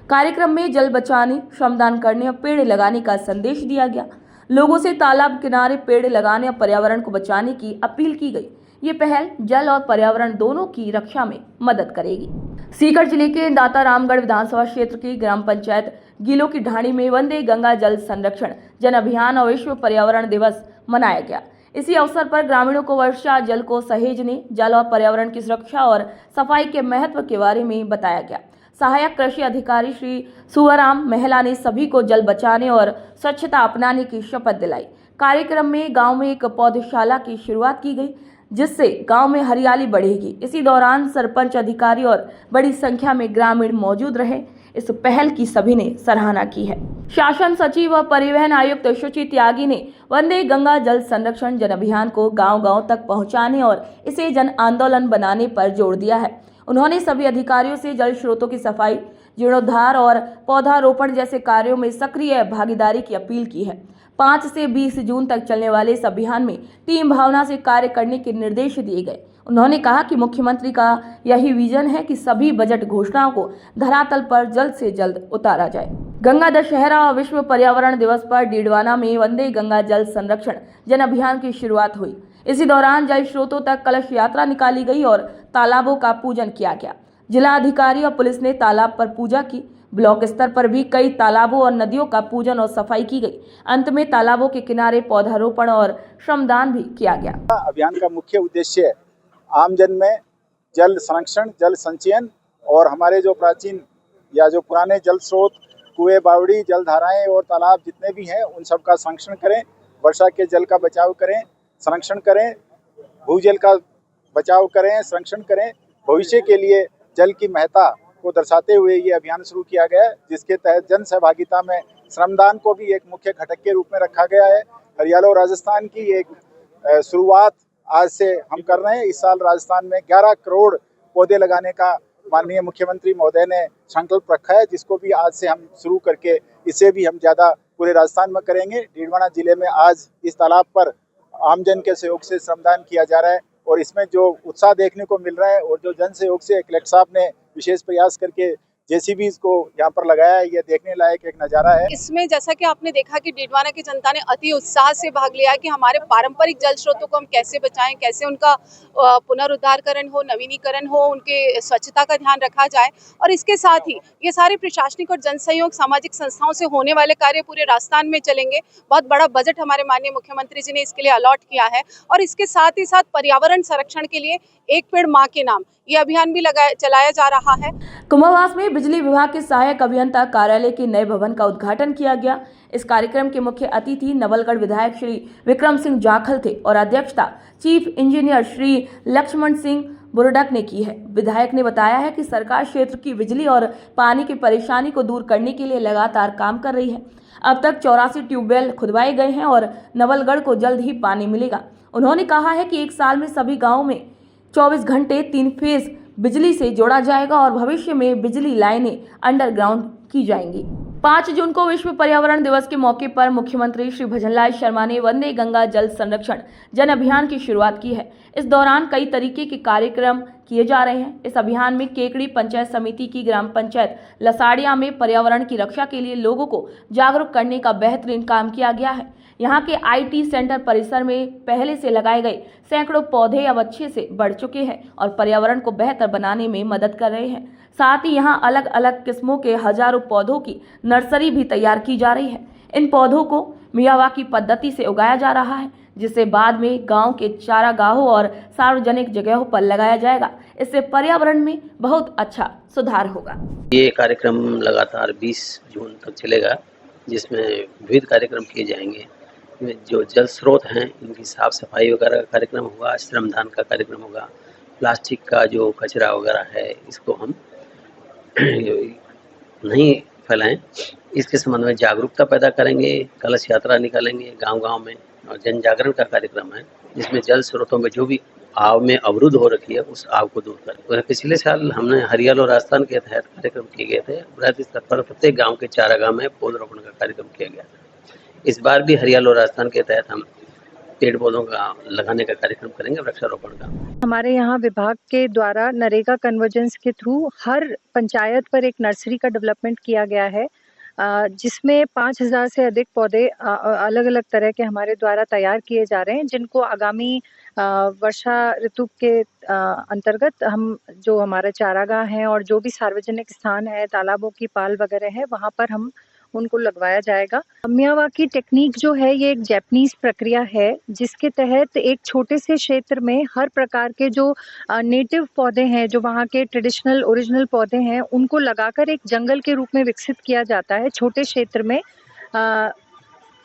कार्यक्रम में जल बचाने, श्रमदान करने और पेड़ लगाने का संदेश दिया गया। लोगों से तालाब किनारे पेड़ लगाने और पर्यावरण को बचाने की अपील की गई। ये पहल जल और पर्यावरण दोनों की रक्षा में मदद करेगी। सीकर जिले के दाता रामगढ़ विधानसभा क्षेत्र की ग्राम पंचायत गीलों की ढाणी में वंदे गंगा जल संरक्षण जन अभियान और विश्व पर्यावरण दिवस मनाया गया। इसी अवसर पर ग्रामीणों को वर्षा जल को सहेजने, जल और पर्यावरण की सुरक्षा और सफाई के महत्व के बारे में बताया गया। सहायक कृषि अधिकारी श्री सुवराम महिला ने सभी को जल बचाने और स्वच्छता अपनाने की शपथ दिलाई। कार्यक्रम में गांव में एक पौधशाला की शुरुआत की गई, जिससे गांव में हरियाली बढ़ेगी। इसी दौरान सरपंच, अधिकारी और बड़ी संख्या में ग्रामीण मौजूद रहे। इस पहल की सभी ने सराहना की है। शासन सचिव व परिवहन आयुक्त शुचि त्यागी ने वंदे गंगा जल संरक्षण जन अभियान को गांव-गांव तक पहुंचाने और इसे जन आंदोलन बनाने पर जोर दिया है। उन्होंने सभी अधिकारियों से जल स्रोतों की सफाई, जीर्णोद्धार और पौधारोपण जैसे कार्यों में सक्रिय भागीदारी की अपील की है। 5 से 20 जून तक चलने वाले इस अभियान में टीम भावना से कार्य करने के निर्देश दिए गए। उन्होंने कहा कि मुख्यमंत्री का यही विजन है कि सभी बजट घोषणाओं को धरातल पर जल्द से जल्द उतारा जाए। गंगा दशहरा और विश्व पर्यावरण दिवस पर डीडवाना में वंदे गंगा जल संरक्षण जन अभियान की शुरुआत हुई। इसी दौरान जल स्रोतों तक कलश यात्रा निकाली गई और तालाबों का पूजन किया गया। जिला अधिकारी और पुलिस ने तालाब पर पूजा की। ब्लॉक स्तर पर भी कई तालाबों और नदियों का पूजन और सफाई की गई। अंत में तालाबों के किनारे पौधारोपण और श्रमदान भी किया गया।
अभियान का मुख्य उद्देश्य आमजन में जल संरक्षण, जल संचयन और हमारे जो प्राचीन या जो पुराने जल स्रोत, कुएं, बावड़ी, जलधाराएं और तालाब जितने भी हैं उन सब का संरक्षण करें, वर्षा के जल का बचाव करें, संरक्षण करें, भूजल का बचाव करें, संरक्षण करें। भविष्य के लिए जल की महत्ता को दर्शाते हुए ये अभियान शुरू किया गया है, जिसके तहत जन सहभागिता में श्रमदान को भी एक मुख्य घटक के रूप में रखा गया है। हरियालो राजस्थान की एक शुरुआत आज से हम कर रहे हैं। इस साल राजस्थान में 11 करोड़ पौधे लगाने का माननीय मुख्यमंत्री महोदय ने संकल्प रखा है, जिसको भी आज से हम शुरू करके इसे भी हम ज़्यादा पूरे राजस्थान में करेंगे। डीडवाना जिले में आज इस तालाब पर आमजन के सहयोग से श्रमदान किया जा रहा है और इसमें जो उत्साह देखने को मिल रहा है और जो जन सहयोग से कलेक्टर साहब ने विशेष प्रयास करके जेसीबी को यहाँ पर लगाया है, ये देखने लायक एक नज़ारा है।
इसमें जैसा कि आपने देखा कि डीडवाना की जनता ने अति उत्साह से भाग लिया कि हमारे पारंपरिक जल स्रोतों को हम कैसे बचाएं, कैसे उनका पुनरुद्धारकरण हो, नवीनीकरण हो, उनके स्वच्छता का ध्यान रखा जाए। और इसके साथ ही ये सारे प्रशासनिक और जनसहयोग सामाजिक संस्थाओं से होने वाले कार्य पूरे राजस्थान में चलेंगे। बहुत बड़ा बजट हमारे माननीय मुख्यमंत्री जी ने इसके लिए अलॉट किया है। और इसके साथ ही साथ पर्यावरण संरक्षण के लिए एक पेड़ माँ के नाम ये अभियान भी चलाया जा रहा है।
कुंभवास में बिजली विभाग के सहायक अभियंता कार्यालय के नए भवन का उद्घाटन किया गया। इस कार्यक्रम के मुख्य अतिथि नवलगढ़ विधायक श्री विक्रम सिंह जाखल थे और अध्यक्षता चीफ इंजीनियर श्री लक्ष्मण सिंह बुरडक ने की है। विधायक ने बताया है कि सरकार क्षेत्र की बिजली और पानी की परेशानी को दूर करने के लिए लगातार काम कर रही है। अब तक 84 ट्यूबवेल खुदवाए गए हैं और नवलगढ़ को जल्द ही पानी मिलेगा। उन्होंने कहा है कि एक साल में सभी गाँव में 24 घंटे 3 फेज बिजली से जोड़ा जाएगा और भविष्य में बिजली लाइनें अंडरग्राउंड की जाएंगी। 5 जून को विश्व पर्यावरण दिवस के मौके पर मुख्यमंत्री श्री भजनलाल शर्मा ने वंदे गंगा जल संरक्षण जन अभियान की शुरुआत की है। इस दौरान कई तरीके के कार्यक्रम किए जा रहे हैं। इस अभियान में केकड़ी पंचायत समिति की ग्राम पंचायत लसाड़िया में पर्यावरण की रक्षा के लिए लोगों को जागरूक करने का बेहतरीन काम किया गया है। यहाँ के IT सेंटर परिसर में पहले से लगाए गए सैकड़ों पौधे अब अच्छे से बढ़ चुके हैं और पर्यावरण को बेहतर बनाने में मदद कर रहे हैं। साथ ही यहाँ अलग अलग किस्मों के हजारों पौधों की नर्सरी भी तैयार की जा रही है। इन पौधों को मियावाकी पद्धति से उगाया जा रहा है, जिसे बाद में गांव के चारागाहों और सार्वजनिक जगहों पर लगाया जाएगा। इससे पर्यावरण में बहुत अच्छा सुधार होगा।
ये कार्यक्रम लगातार 20 जून तक चलेगा, जिसमें विविध कार्यक्रम किए जाएंगे। जो जल स्रोत हैं इनकी साफ सफाई वगैरह का कार्यक्रम होगा, श्रमदान का कार्यक्रम होगा, प्लास्टिक का जो कचरा वगैरह है इसको हम नहीं फैलाएं, इसके संबंध में जागरूकता पैदा करेंगे। कलश यात्रा निकालेंगे गांव-गांव में और जन जागरण का कार्यक्रम है, जिसमें जल स्रोतों में जो भी आव में अवरुद्ध हो रखी है उस आव को दूर करें। पिछले साल हमने हरियालो राजस्थान के तहत कार्यक्रम किए गए थे। बृहद स्तर पर प्रत्येक गाँव के चारागाह में पौधरोपण का कार्यक्रम किया गया था। इस बार भी हरियालो राजस्थान के तहत हम पेड़ पौधों का लगाने का कार्यक्रम करेंगे, वृक्षारोपण का।
हमारे यहाँ विभाग के द्वारा नरेगा कन्वर्जेंस के थ्रू हर पंचायत पर एक नर्सरी का डेवलपमेंट किया गया है, जिसमें 5000 से अधिक पौधे अलग अलग तरह के हमारे द्वारा तैयार किए जा रहे हैं, जिनको आगामी वर्षा ऋतु के अंतर्गत हम जो हमारे चारागाह हैं और जो भी सार्वजनिक स्थान है, तालाबों की पाल वगैरह है, वहाँ पर हम उनको लगवाया जाएगा। मियावाकी टेक्निक जो है ये एक जैपनीज प्रक्रिया है, जिसके तहत एक छोटे से क्षेत्र में हर प्रकार के जो नेटिव पौधे हैं, जो वहाँ के ट्रेडिशनल ओरिजिनल पौधे हैं, उनको लगाकर एक जंगल के रूप में विकसित किया जाता है छोटे क्षेत्र में।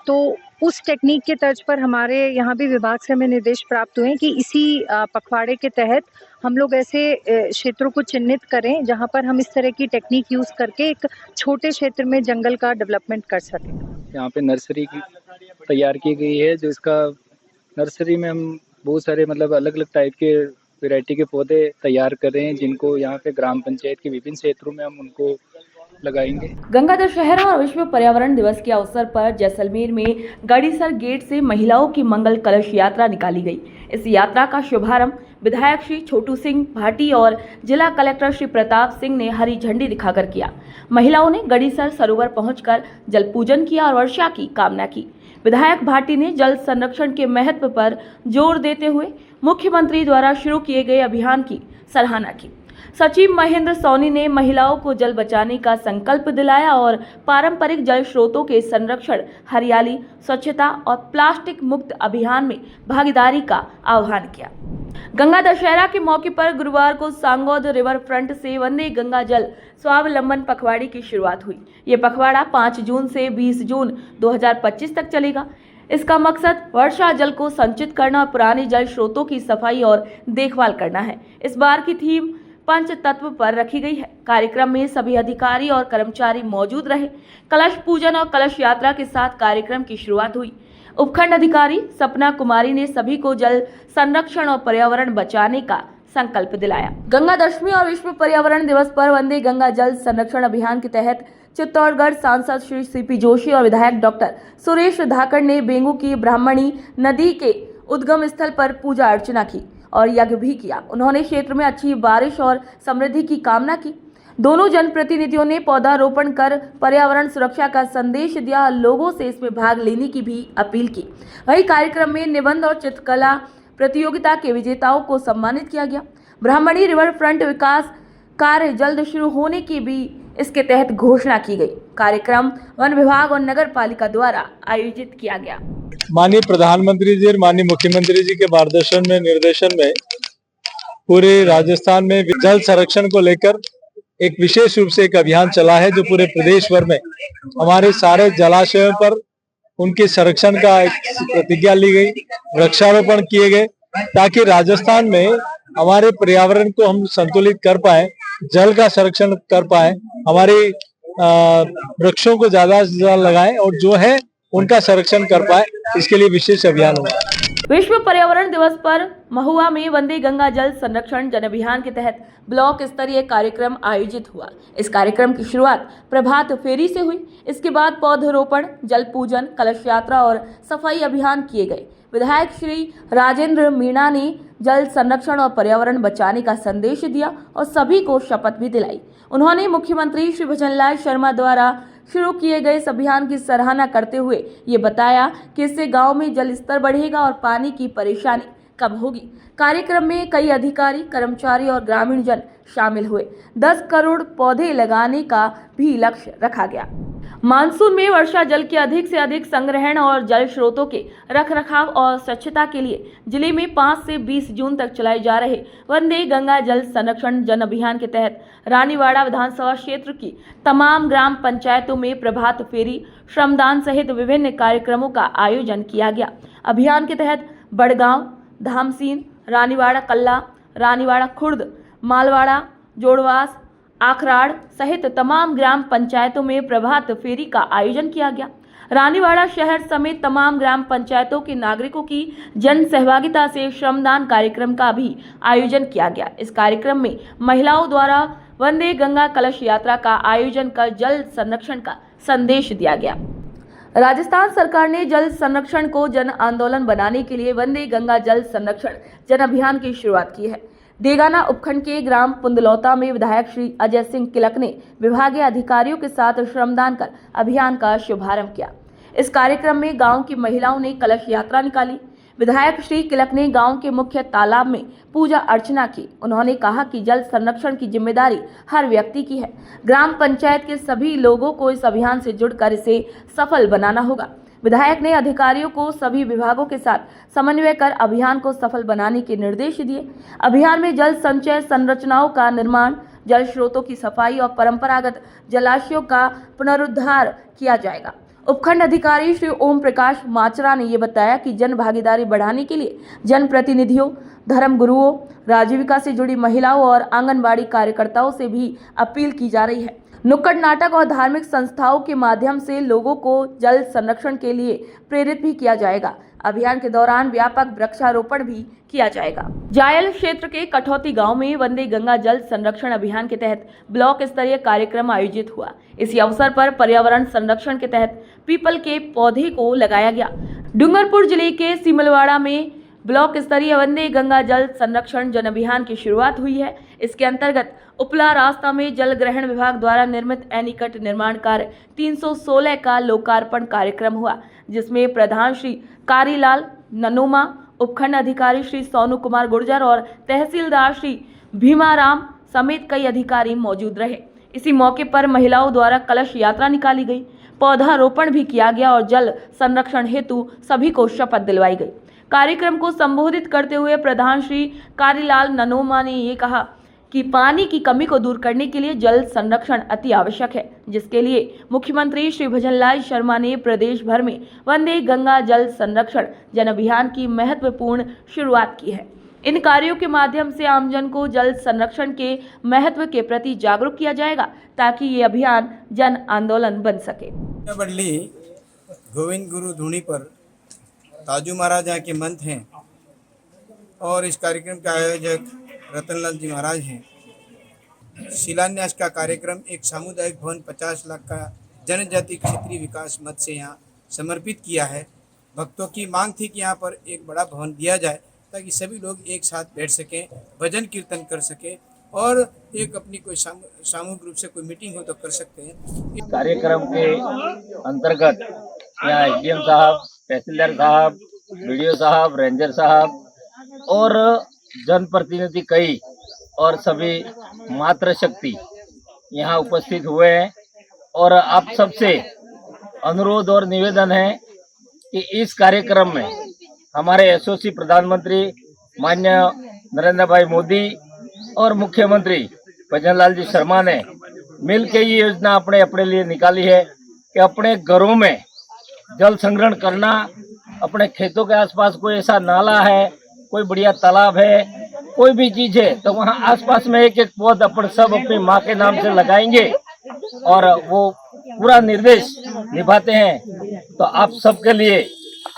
तो उस टेक्निक के तर्ज पर हमारे यहाँ भी विभाग से हमें निर्देश प्राप्त हुए कि इसी पखवाड़े के तहत हम लोग ऐसे क्षेत्रों को चिन्हित करें जहाँ पर हम इस तरह की टेक्निक यूज़ करके एक छोटे क्षेत्र में जंगल का डेवलपमेंट कर सकें।
यहाँ पे नर्सरी की तैयार की गई है, जो इसका नर्सरी में हम बहुत सारे मतलब अलग अलग टाइप के वैरायटी के पौधे तैयार कर रहे हैं, जिनको यहाँ पे ग्राम पंचायत के विभिन्न क्षेत्रों में हम उनको लगाएंगे।
गंगा दशहरा और विश्व पर्यावरण दिवस के अवसर पर जैसलमेर में गड़ीसर गेट से महिलाओं की मंगल कलश यात्रा निकाली गई। इस यात्रा का शुभारंभ विधायक श्री छोटू सिंह भाटी और जिला कलेक्टर श्री प्रताप सिंह ने हरी झंडी दिखाकर किया। महिलाओं ने गड़ीसर सरोवर पहुंचकर जल पूजन किया और वर्षा की कामना की। विधायक भाटी ने जल संरक्षण के महत्व पर जोर देते हुए मुख्यमंत्री द्वारा शुरू किए गए अभियान की सराहना की। सचिव महेंद्र सोनी ने महिलाओं को जल बचाने का संकल्प दिलाया और पारंपरिक जल स्रोतों के संरक्षण, हरियाली, स्वच्छता और प्लास्टिक मुक्त अभियान में भागीदारी का आह्वान किया। गंगा दशहरा के मौके पर गुरुवार को सांगोद रिवर फ्रंट से वंदे गंगा जल स्वावलंबन पखवाड़े की शुरुआत हुई। ये पखवाड़ा 5 जून से 20 जून 2025 तक चलेगा। इसका मकसद वर्षा जल को संचित करना और पुराने जल स्रोतों की सफाई और देखभाल करना है। इस बार की थीम पंच तत्व पर रखी गई है। कार्यक्रम में सभी अधिकारी और कर्मचारी मौजूद रहे। कलश पूजन और कलश यात्रा के साथ कार्यक्रम की शुरुआत हुई। उपखंड अधिकारी सपना कुमारी ने सभी को जल संरक्षण और पर्यावरण बचाने का संकल्प दिलाया। गंगा दशमी और विश्व पर्यावरण दिवस पर वंदे गंगा जल संरक्षण अभियान के तहत चित्तौड़गढ़ सांसद श्री CP जोशी और विधायक डॉक्टर सुरेश धाकड़ ने बेंगू की ब्राह्मणी नदी के उद्गम स्थल पर पूजा अर्चना की और यज्ञ भी किया। उन्होंने क्षेत्र में अच्छी बारिश और समृद्धि की कामना की। दोनों जनप्रतिनिधियों ने पौधारोपण कर पर्यावरण सुरक्षा का संदेश दिया और लोगों से इसमें भाग लेने की भी अपील की। वहीं कार्यक्रम में निबंध और चित्रकला प्रतियोगिता के विजेताओं को सम्मानित किया गया। ब्राह्मणी रिवर फ्रंट विकास कार्य जल्द शुरू होने की भी इसके तहत घोषणा की गई। कार्यक्रम वन विभाग और नगर पालिका द्वारा आयोजित किया गया।
माननीय प्रधानमंत्री जी और माननीय मुख्यमंत्री जी के मार्गदर्शन में निर्देशन में पूरे राजस्थान में जल संरक्षण को लेकर एक विशेष रूप से एक अभियान चला है, जो पूरे प्रदेश भर में हमारे सारे जलाशयों पर उनके संरक्षण का एक प्रतिज्ञा ली गई, वृक्षारोपण किए गए, ताकि राजस्थान में हमारे पर्यावरण को हम संतुलित कर पाए, जल का संरक्षण कर पाए, हमारे वृक्षों को ज्यादा से ज्यादा लगाएं और जो है उनका संरक्षण कर पाए, इसके लिए विशेष अभियान हुआ।
विश्व पर्यावरण दिवस पर महुआ में वंदे गंगा जल संरक्षण जन अभियान के तहत ब्लॉक स्तरीय कार्यक्रम आयोजित हुआ। इस कार्यक्रम की शुरुआत प्रभात फेरी से हुई। इसके बाद पौधरोपण, जल पूजन, कलश यात्रा और सफाई अभियान किए गए। विधायक श्री राजेंद्र मीणा ने जल संरक्षण और पर्यावरण बचाने का संदेश दिया और सभी को शपथ भी दिलाई। उन्होंने मुख्यमंत्री श्री भजनलाल शर्मा द्वारा शुरू किए गए इस अभियान की सराहना करते हुए ये बताया कि इससे गांव में जल स्तर बढ़ेगा और पानी की परेशानी कम होगी। कार्यक्रम में कई अधिकारी, कर्मचारी और ग्रामीण जन शामिल हुए। 10 करोड़ पौधे लगाने का भी लक्ष्य रखा गया। मानसून में वर्षा जल के अधिक से अधिक संग्रहण और जल स्रोतों के रखरखाव और स्वच्छता के लिए जिले में 5 से 20 जून तक चलाए जा रहे वंदे गंगा जल संरक्षण जन अभियान के तहत रानीवाड़ा विधानसभा क्षेत्र की तमाम ग्राम पंचायतों में प्रभात फेरी, श्रमदान सहित विभिन्न कार्यक्रमों का आयोजन किया गया। अभियान के तहत बड़गांव, धामसीन, रानीवाड़ा कल्ला, रानीवाड़ा खुर्द, मालवाड़ा, जोड़वास, आखराड़ सहित तमाम ग्राम पंचायतों में प्रभात फेरी का आयोजन किया गया। रानीवाड़ा शहर समेत तमाम ग्राम पंचायतों के नागरिकों की जन सहभागिता से श्रमदान कार्यक्रम का भी आयोजन किया गया। इस कार्यक्रम में महिलाओं द्वारा वंदे गंगा कलश यात्रा का आयोजन कर जल संरक्षण का संदेश दिया गया। राजस्थान सरकार ने जल संरक्षण को जन आंदोलन बनाने के लिए वंदे गंगा जल संरक्षण जन अभियान की शुरुआत की है। देगाना उपखंड के ग्राम पुंदलौता में विधायक श्री अजय सिंह किलक ने विभागीय अधिकारियों के साथ श्रमदान कर अभियान का शुभारंभ किया। इस कार्यक्रम में गांव की महिलाओं ने कलश यात्रा निकाली। विधायक श्री किलक ने गांव के मुख्य तालाब में पूजा अर्चना की। उन्होंने कहा कि जल संरक्षण की जिम्मेदारी हर व्यक्ति की है। ग्राम पंचायत के सभी लोगों को इस अभियान से जुड़कर इसे सफल बनाना होगा। विधायक ने अधिकारियों को सभी विभागों के साथ समन्वय कर अभियान को सफल बनाने के निर्देश दिए। अभियान में जल संचय संरचनाओं का निर्माण, जल स्रोतों की सफाई और परंपरागत जलाशयों का पुनरुद्धार किया जाएगा। उपखंड अधिकारी श्री ओम प्रकाश माचरा ने ये बताया कि जन भागीदारी बढ़ाने के लिए जनप्रतिनिधियों, धर्म गुरुओं, राजीविका से जुड़ी महिलाओं और आंगनबाड़ी कार्यकर्ताओं से भी अपील की जा रही है। नुक्कड़ नाटक और धार्मिक संस्थाओं के माध्यम से लोगों को जल संरक्षण के लिए प्रेरित भी किया जाएगा। अभियान के दौरान व्यापक वृक्षारोपण भी किया जाएगा। जायल क्षेत्र के कठौती गांव में वंदे गंगा जल संरक्षण अभियान के तहत ब्लॉक स्तरीय कार्यक्रम आयोजित हुआ। इसी अवसर पर पर्यावरण संरक्षण के तहत पीपल के पौधे को लगाया गया। डूंगरपुर जिले के सिमलवाड़ा में ब्लॉक स्तरीय वंदे गंगा जल संरक्षण जन अभियान की शुरुआत हुई है। इसके अंतर्गत उपला रास्ता में जल ग्रहण विभाग द्वारा निर्मित एनीकट निर्माण कार्य 316 का लोकार्पण कार्यक्रम हुआ, जिसमें प्रधान श्री कारीलाल ननोमा, उपखंड अधिकारी श्री सोनू कुमार गुर्जर और तहसीलदार श्री भीमाराम समेत कई अधिकारी मौजूद रहे। इसी मौके पर महिलाओं द्वारा कलश यात्रा निकाली गई, पौधारोपण भी किया गया और जल संरक्षण हेतु सभी को शपथ दिलवाई गई। कार्यक्रम को संबोधित करते हुए प्रधान श्री कारीलाल ननोमा ने ये कहा कि पानी की कमी को दूर करने के लिए जल संरक्षण अति आवश्यक है, जिसके लिए मुख्यमंत्री श्री भजनलाल शर्मा ने प्रदेश भर में वंदे गंगा जल संरक्षण जन अभियान की महत्वपूर्ण शुरुआत की है। इन कार्यों के माध्यम से आमजन को जल संरक्षण के महत्व के प्रति जागरूक किया जाएगा, ताकि ये अभियान जन आंदोलन बन सके।
बडली गोविंद गुरु धूनी पर ताजू महाराज यहाँ के मंत हैं और इस कार्यक्रम के आयोजक रतनलाल जी महाराज हैं। शिलान्यास का कार्यक्रम एक सामुदायिक भवन 50 लाख का जनजाति क्षेत्रीय विकास मद से यहाँ समर्पित किया है। भक्तों की मांग थी कि यहाँ पर एक बड़ा भवन दिया जाए ताकि सभी लोग एक साथ बैठ सकें, भजन कीर्तन कर सकें और एक अपनी कोई सामूहिक रूप से कोई मीटिंग हो तो कर सकते हैं।
कार्यक्रम के अंतर्गत यहाँ एसडीएम साहब, तहसीलदार साहब, बीडीओ साहब, रेंजर साहब और जनप्रतिनिधि कई और सभी मातृशक्ति यहाँ उपस्थित हुए हैं और आप सबसे अनुरोध और निवेदन है कि इस कार्यक्रम में हमारे यशस्वी प्रधानमंत्री माननीय नरेंद्र भाई मोदी और मुख्यमंत्री भजन लाल जी शर्मा ने मिल के ये योजना अपने लिए निकाली है कि अपने घरों में जल संग्रहण करना, अपने खेतों के आसपास कोई ऐसा नाला है, कोई बढ़िया तालाब है, कोई भी चीज है तो वहाँ आसपास में एक एक पौध अपन सब अपनी माँ के नाम से लगाएंगे और वो पूरा निर्देश निभाते हैं तो आप सबके लिए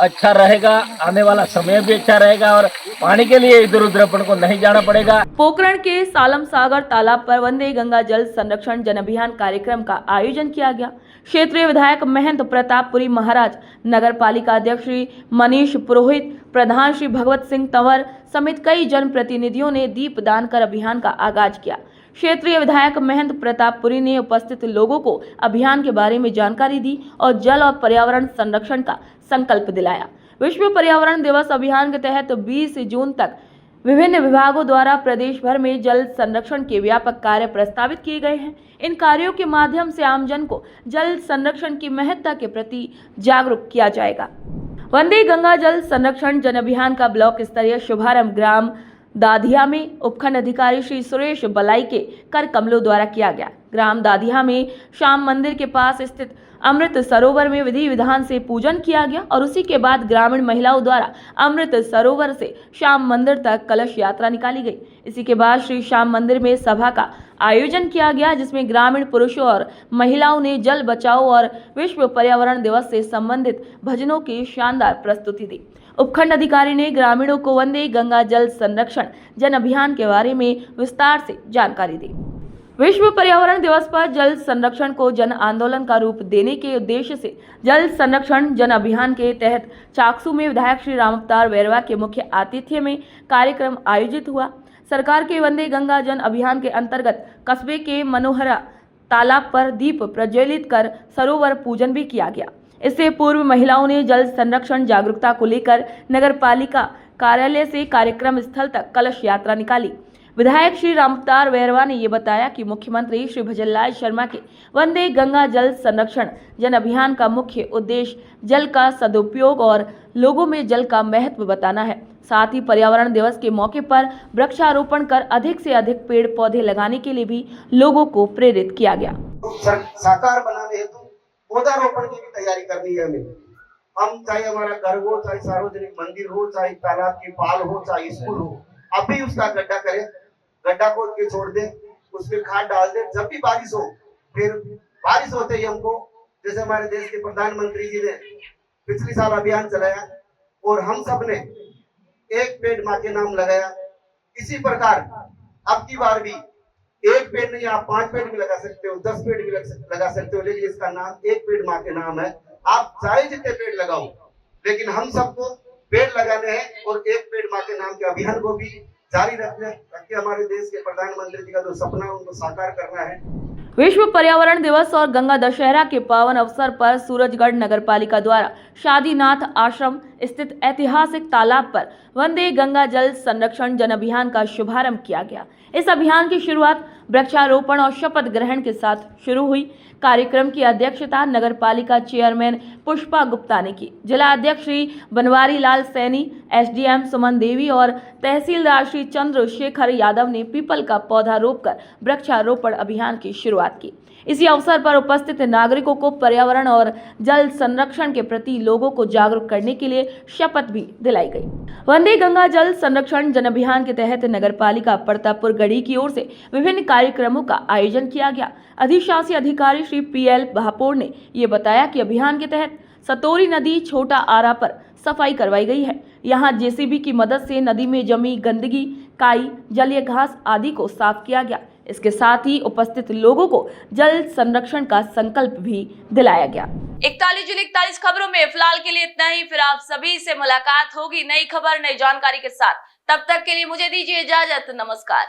अच्छा रहेगा, आने वाला समय भी अच्छा रहेगा और पानी के लिए इधर उधर अपन को नहीं जाना पड़ेगा।
पोखरण के सालम सागर तालाब पर वंदे गंगा जल संरक्षण जन अभियान कार्यक्रम का आयोजन किया गया। क्षेत्रीय विधायक महंत प्रतापपुरी महाराज, नगर पालिका अध्यक्ष श्री मनीष पुरोहित, प्रधान श्री भगवत सिंह तंवर समेत कई जनप्रतिनिधियों ने दीप दान कर अभियान का आगाज किया। क्षेत्रीय विधायक महंत प्रतापपुरी ने उपस्थित लोगों को अभियान के बारे में जानकारी दी और जल और पर्यावरण संरक्षण का संकल्प दिलाया। विश्व पर्यावरण दिवस अभियान के तहत 20 जून तक विभिन्न विभागों द्वारा प्रदेश भर में जल संरक्षण के व्यापक कार्य प्रस्तावित किए गए हैं। इन कार्यों के माध्यम से आमजन को जल संरक्षण की महत्ता के प्रति जागरूक किया जाएगा। वंदे गंगा जल संरक्षण जन अभियान का ब्लॉक स्तरीय शुभारंभ ग्राम दाधिया में उपखंड अधिकारी श्री सुरेश बलाई के कर कमलों द्वारा किया गया। ग्राम दाधिया में श्याम मंदिर के पास स्थित अमृत सरोवर में विधि विधान से पूजन किया गया और उसी के बाद ग्रामीण महिलाओं द्वारा अमृत सरोवर से श्याम मंदिर तक कलश यात्रा निकाली गई। इसी के बाद श्री श्याम मंदिर में सभा का आयोजन किया गया जिसमें ग्रामीण पुरुषों और महिलाओं ने जल बचाओ और विश्व पर्यावरण दिवस से संबंधित भजनों की शानदार प्रस्तुति दी। उपखंड अधिकारी ने ग्रामीणों को वंदे गंगा जल संरक्षण जन अभियान के बारे में विस्तार से जानकारी दी। विश्व पर्यावरण दिवस पर जल संरक्षण को जन आंदोलन का रूप देने के उद्देश्य से जल संरक्षण जन अभियान के तहत चाकसू में विधायक श्री राम अवतार वैरवा के मुख्य आतिथ्य में कार्यक्रम आयोजित हुआ। सरकार के वंदे गंगा जन अभियान के अंतर्गत कस्बे के मनोहरा तालाब पर दीप प्रज्वलित कर सरोवर पूजन भी किया गया। इससे पूर्व महिलाओं ने जल संरक्षण जागरूकता को लेकर नगर पालिका कार्यालय से कार्यक्रम स्थल तक कलश यात्रा निकाली। विधायक श्री राम अवतार वैरवा ने ये बताया कि मुख्यमंत्री श्री भजन लाल शर्मा के वंदे गंगा जल संरक्षण जन अभियान का मुख्य उद्देश्य जल का सदुपयोग और लोगों में जल का महत्व बताना है। साथ ही पर्यावरण दिवस के मौके पर वृक्षारोपण कर अधिक से अधिक पेड़ पौधे लगाने के लिए भी लोगों को प्रेरित किया गया।
साकार बनाने हेतु पौधारोपण की भी तैयारी करनी है हमें। हम चाहे हमारा घर हो, चाहे सार्वजनिक मंदिर हो, चाहे तालाब की पाल हो, चाहे स्कूल हो, अभी उसका गड्ढा करें, गड्ढा खोद के छोड़ दे, उसमें खाद डाल दे। जब भी बारिश हो, फिर बारिश होते ही हमको, जैसे हमारे देश के प्रधानमंत्री जी ने पिछले साल अभियान चलाया और हम सब ने एक पेड़ माँ के नाम लगाया, इसी प्रकार अब की बार भी एक पेड़ नहीं, आप 5 पेड़ भी लगा सकते हो, 10 पेड़ भी लगा सकते हो, लेकिन इसका नाम एक पेड़ माँ के नाम है। आप चाहे जितने पेड़ लगाओ, लेकिन हम सबको पेड़ लगाने हैं और एक पेड़ माँ के नाम के अभियान को भी जारी रखने, ताकि हमारे देश के प्रधानमंत्री जी का जो सपना है उनको साकार करना है।
विश्व पर्यावरण दिवस और गंगा दशहरा के पावन अवसर पर सूरजगढ़ नगर पालिका द्वारा शादीनाथ आश्रम स्थित ऐतिहासिक तालाब पर वंदे गंगा जल संरक्षण जन अभियान का शुभारंभ किया गया। इस अभियान की शुरुआत वृक्षारोपण और शपथ ग्रहण के साथ शुरू हुई। कार्यक्रम की अध्यक्षता नगर पालिका चेयरमैन पुष्पा गुप्ता ने की। जिला अध्यक्ष श्री बनवारी लाल सैनी, एसडीएम सुमन देवी और तहसीलदार श्री चंद्रशेखर यादव ने पीपल का पौधा रोपकर वृक्षारोपण अभियान की शुरुआत की। इसी अवसर पर उपस्थित नागरिकों को पर्यावरण और जल संरक्षण के प्रति लोगों को जागरूक करने के लिए शपथ भी दिलाई गई। वंदे गंगा जल संरक्षण जन अभियान के तहत नगर पालिका प्रतापपुर गढ़ी की ओर से विभिन्न कार्यक्रमों का आयोजन किया गया। अधिशासी अधिकारी श्री PL भापोर ने ये बताया कि अभियान के तहत सतोरी नदी छोटा आरा पर सफाई करवाई गई है। यहाँ JCB की मदद से नदी में जमी गंदगी, काई, जलीय घास आदि को साफ किया गया। इसके साथ ही उपस्थित लोगों को जल संरक्षण का संकल्प भी दिलाया गया। 41 खबरों में फिलहाल के लिए इतना ही। फिर आप सभी से मुलाकात होगी नई खबर, नई जानकारी के साथ। तब तक के लिए मुझे दीजिए इजाजत। नमस्कार।